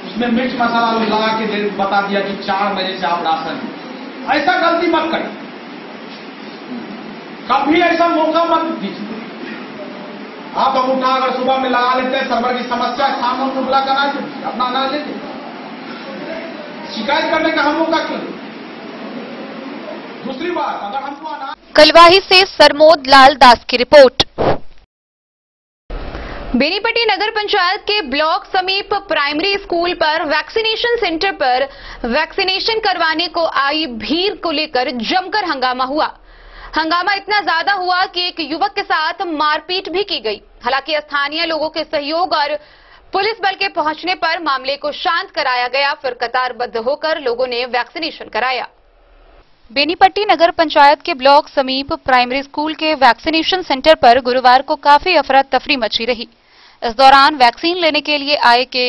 Speaker 17: उसमें मिर्च मसाला लगा के बता दिया कि 4 महीने से आप राशन। ऐसा गलती मत करें, कभी ऐसा मौका मत दीजिए। आप अंगूठा अगर सुबह में लगा लेते हैं, सर्वर की समस्या, शाम को बुला कर अनाज अपना अनाज लेते, शिकायत करने का हम मौका क्यों? दूसरी बात, अगर हमको अनाज।
Speaker 1: कलवाही से सरमोद लाल दास की रिपोर्ट। बेनीपट्टी नगर पंचायत के ब्लॉक समीप प्राइमरी स्कूल पर वैक्सीनेशन सेंटर पर वैक्सीनेशन करवाने को आई भीड़ को लेकर जमकर हंगामा हुआ। हंगामा इतना ज्यादा हुआ कि एक युवक के साथ मारपीट भी की गई। हालांकि स्थानीय लोगों के सहयोग और पुलिस बल के पहुंचने पर मामले को शांत कराया गया, फिर कतारबद्ध होकर लोगों ने वैक्सीनेशन कराया। बेनीपट्टी नगर पंचायत के ब्लॉक समीप प्राइमरी स्कूल के वैक्सीनेशन सेंटर पर गुरुवार को काफी अफरा तफरी मची रही। इस दौरान वैक्सीन लेने के लिए आए के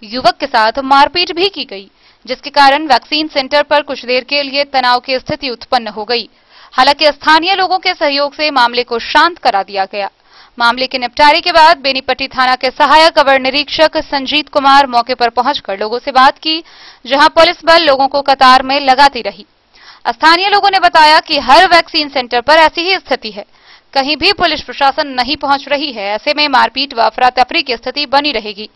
Speaker 1: युवक के साथ मारपीट भी की गई, जिसके कारण वैक्सीन सेंटर पर कुछ देर के लिए तनाव की स्थिति उत्पन्न हो गई। हालांकि स्थानीय लोगों के सहयोग से मामले को शांत करा दिया गया। मामले के निपटारे के बाद बेनीपट्टी थाना के सहायक अवर निरीक्षक संजीत कुमार मौके पर पहुंचकर लोगों से बात की, जहां पुलिस बल लोगों को कतार में लगाती रही। स्थानीय लोगों ने बताया कि हर वैक्सीन सेंटर पर ऐसी ही स्थिति है, कहीं भी पुलिस प्रशासन नहीं पहुंच रही है। ऐसे में मारपीट व अफरा तफरी की स्थिति बनी रहेगी।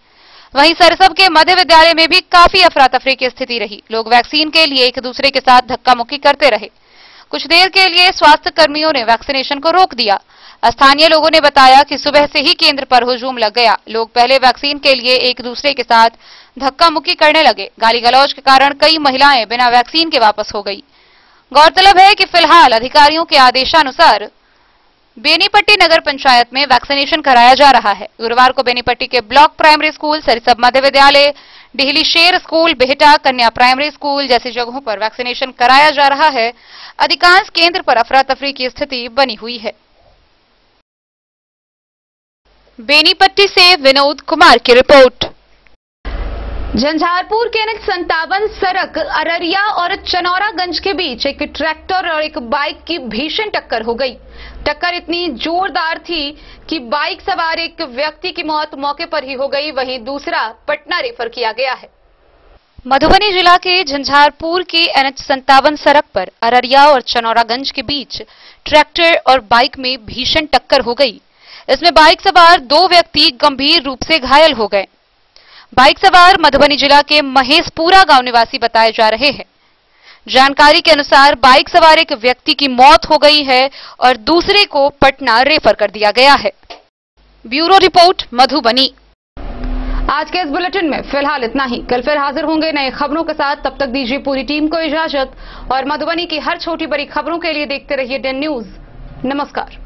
Speaker 1: वहीं सरसब के मध्य विद्यालय में भी काफी अफरा तफरी की स्थिति रही। लोग वैक्सीन के लिए एक दूसरे के साथ धक्का मुक्की करते रहे। कुछ देर के लिए स्वास्थ्य कर्मियों ने वैक्सीनेशन को रोक दिया। स्थानीय लोगों ने बताया कि सुबह से ही केंद्र पर हुजूम लग गया। लोग पहले वैक्सीन के लिए एक दूसरे के साथ धक्का मुक्की करने लगे। गाली गलौज के कारण कई महिलाएं बिना वैक्सीन के वापस हो गई। गौरतलब है कि फिलहाल अधिकारियों के आदेशानुसार बेनीपट्टी नगर पंचायत में वैक्सीनेशन कराया जा रहा है। गुरुवार को बेनीपट्टी के ब्लॉक प्राइमरी स्कूल, सरिसब मध्य विद्यालय, डिहली शेर स्कूल, बेहटा कन्या प्राइमरी स्कूल जैसी जगहों पर वैक्सीनेशन कराया जा रहा है। अधिकांश केंद्र पर अफरा तफरी की स्थिति बनी हुई है। बेनीपट्टी से विनोद कुमार की रिपोर्ट। झंझारपुर के NH 57 सड़क अररिया और चनौरागंज के बीच एक ट्रैक्टर और एक बाइक की भीषण टक्कर हो गई। टक्कर इतनी जोरदार थी कि बाइक सवार एक व्यक्ति की मौत मौके पर ही हो गई, वहीं दूसरा पटना रेफर किया गया है। मधुबनी जिला के झंझारपुर के NH 57 सड़क पर अररिया और चनौरागंज के बीच ट्रैक्टर और बाइक में भीषण टक्कर हो गई। इसमें बाइक सवार 2 व्यक्ति गंभीर रूप से घायल हो गए। बाइक सवार मधुबनी जिला के महेशपुरा गांव निवासी बताए जा रहे हैं। जानकारी के अनुसार बाइक सवार एक व्यक्ति की मौत हो गई है और दूसरे को पटना रेफर कर दिया गया है। Bureau report, Madhubani. आज के इस बुलेटिन में फिलहाल इतना ही। कल फिर हाजिर होंगे नए खबरों के साथ। तब तक दीजिए पूरी टीम को इजाजत और मधुबनी की हर छोटी बड़ी खबरों के लिए देखते रहिए DEN न्यूज। नमस्कार।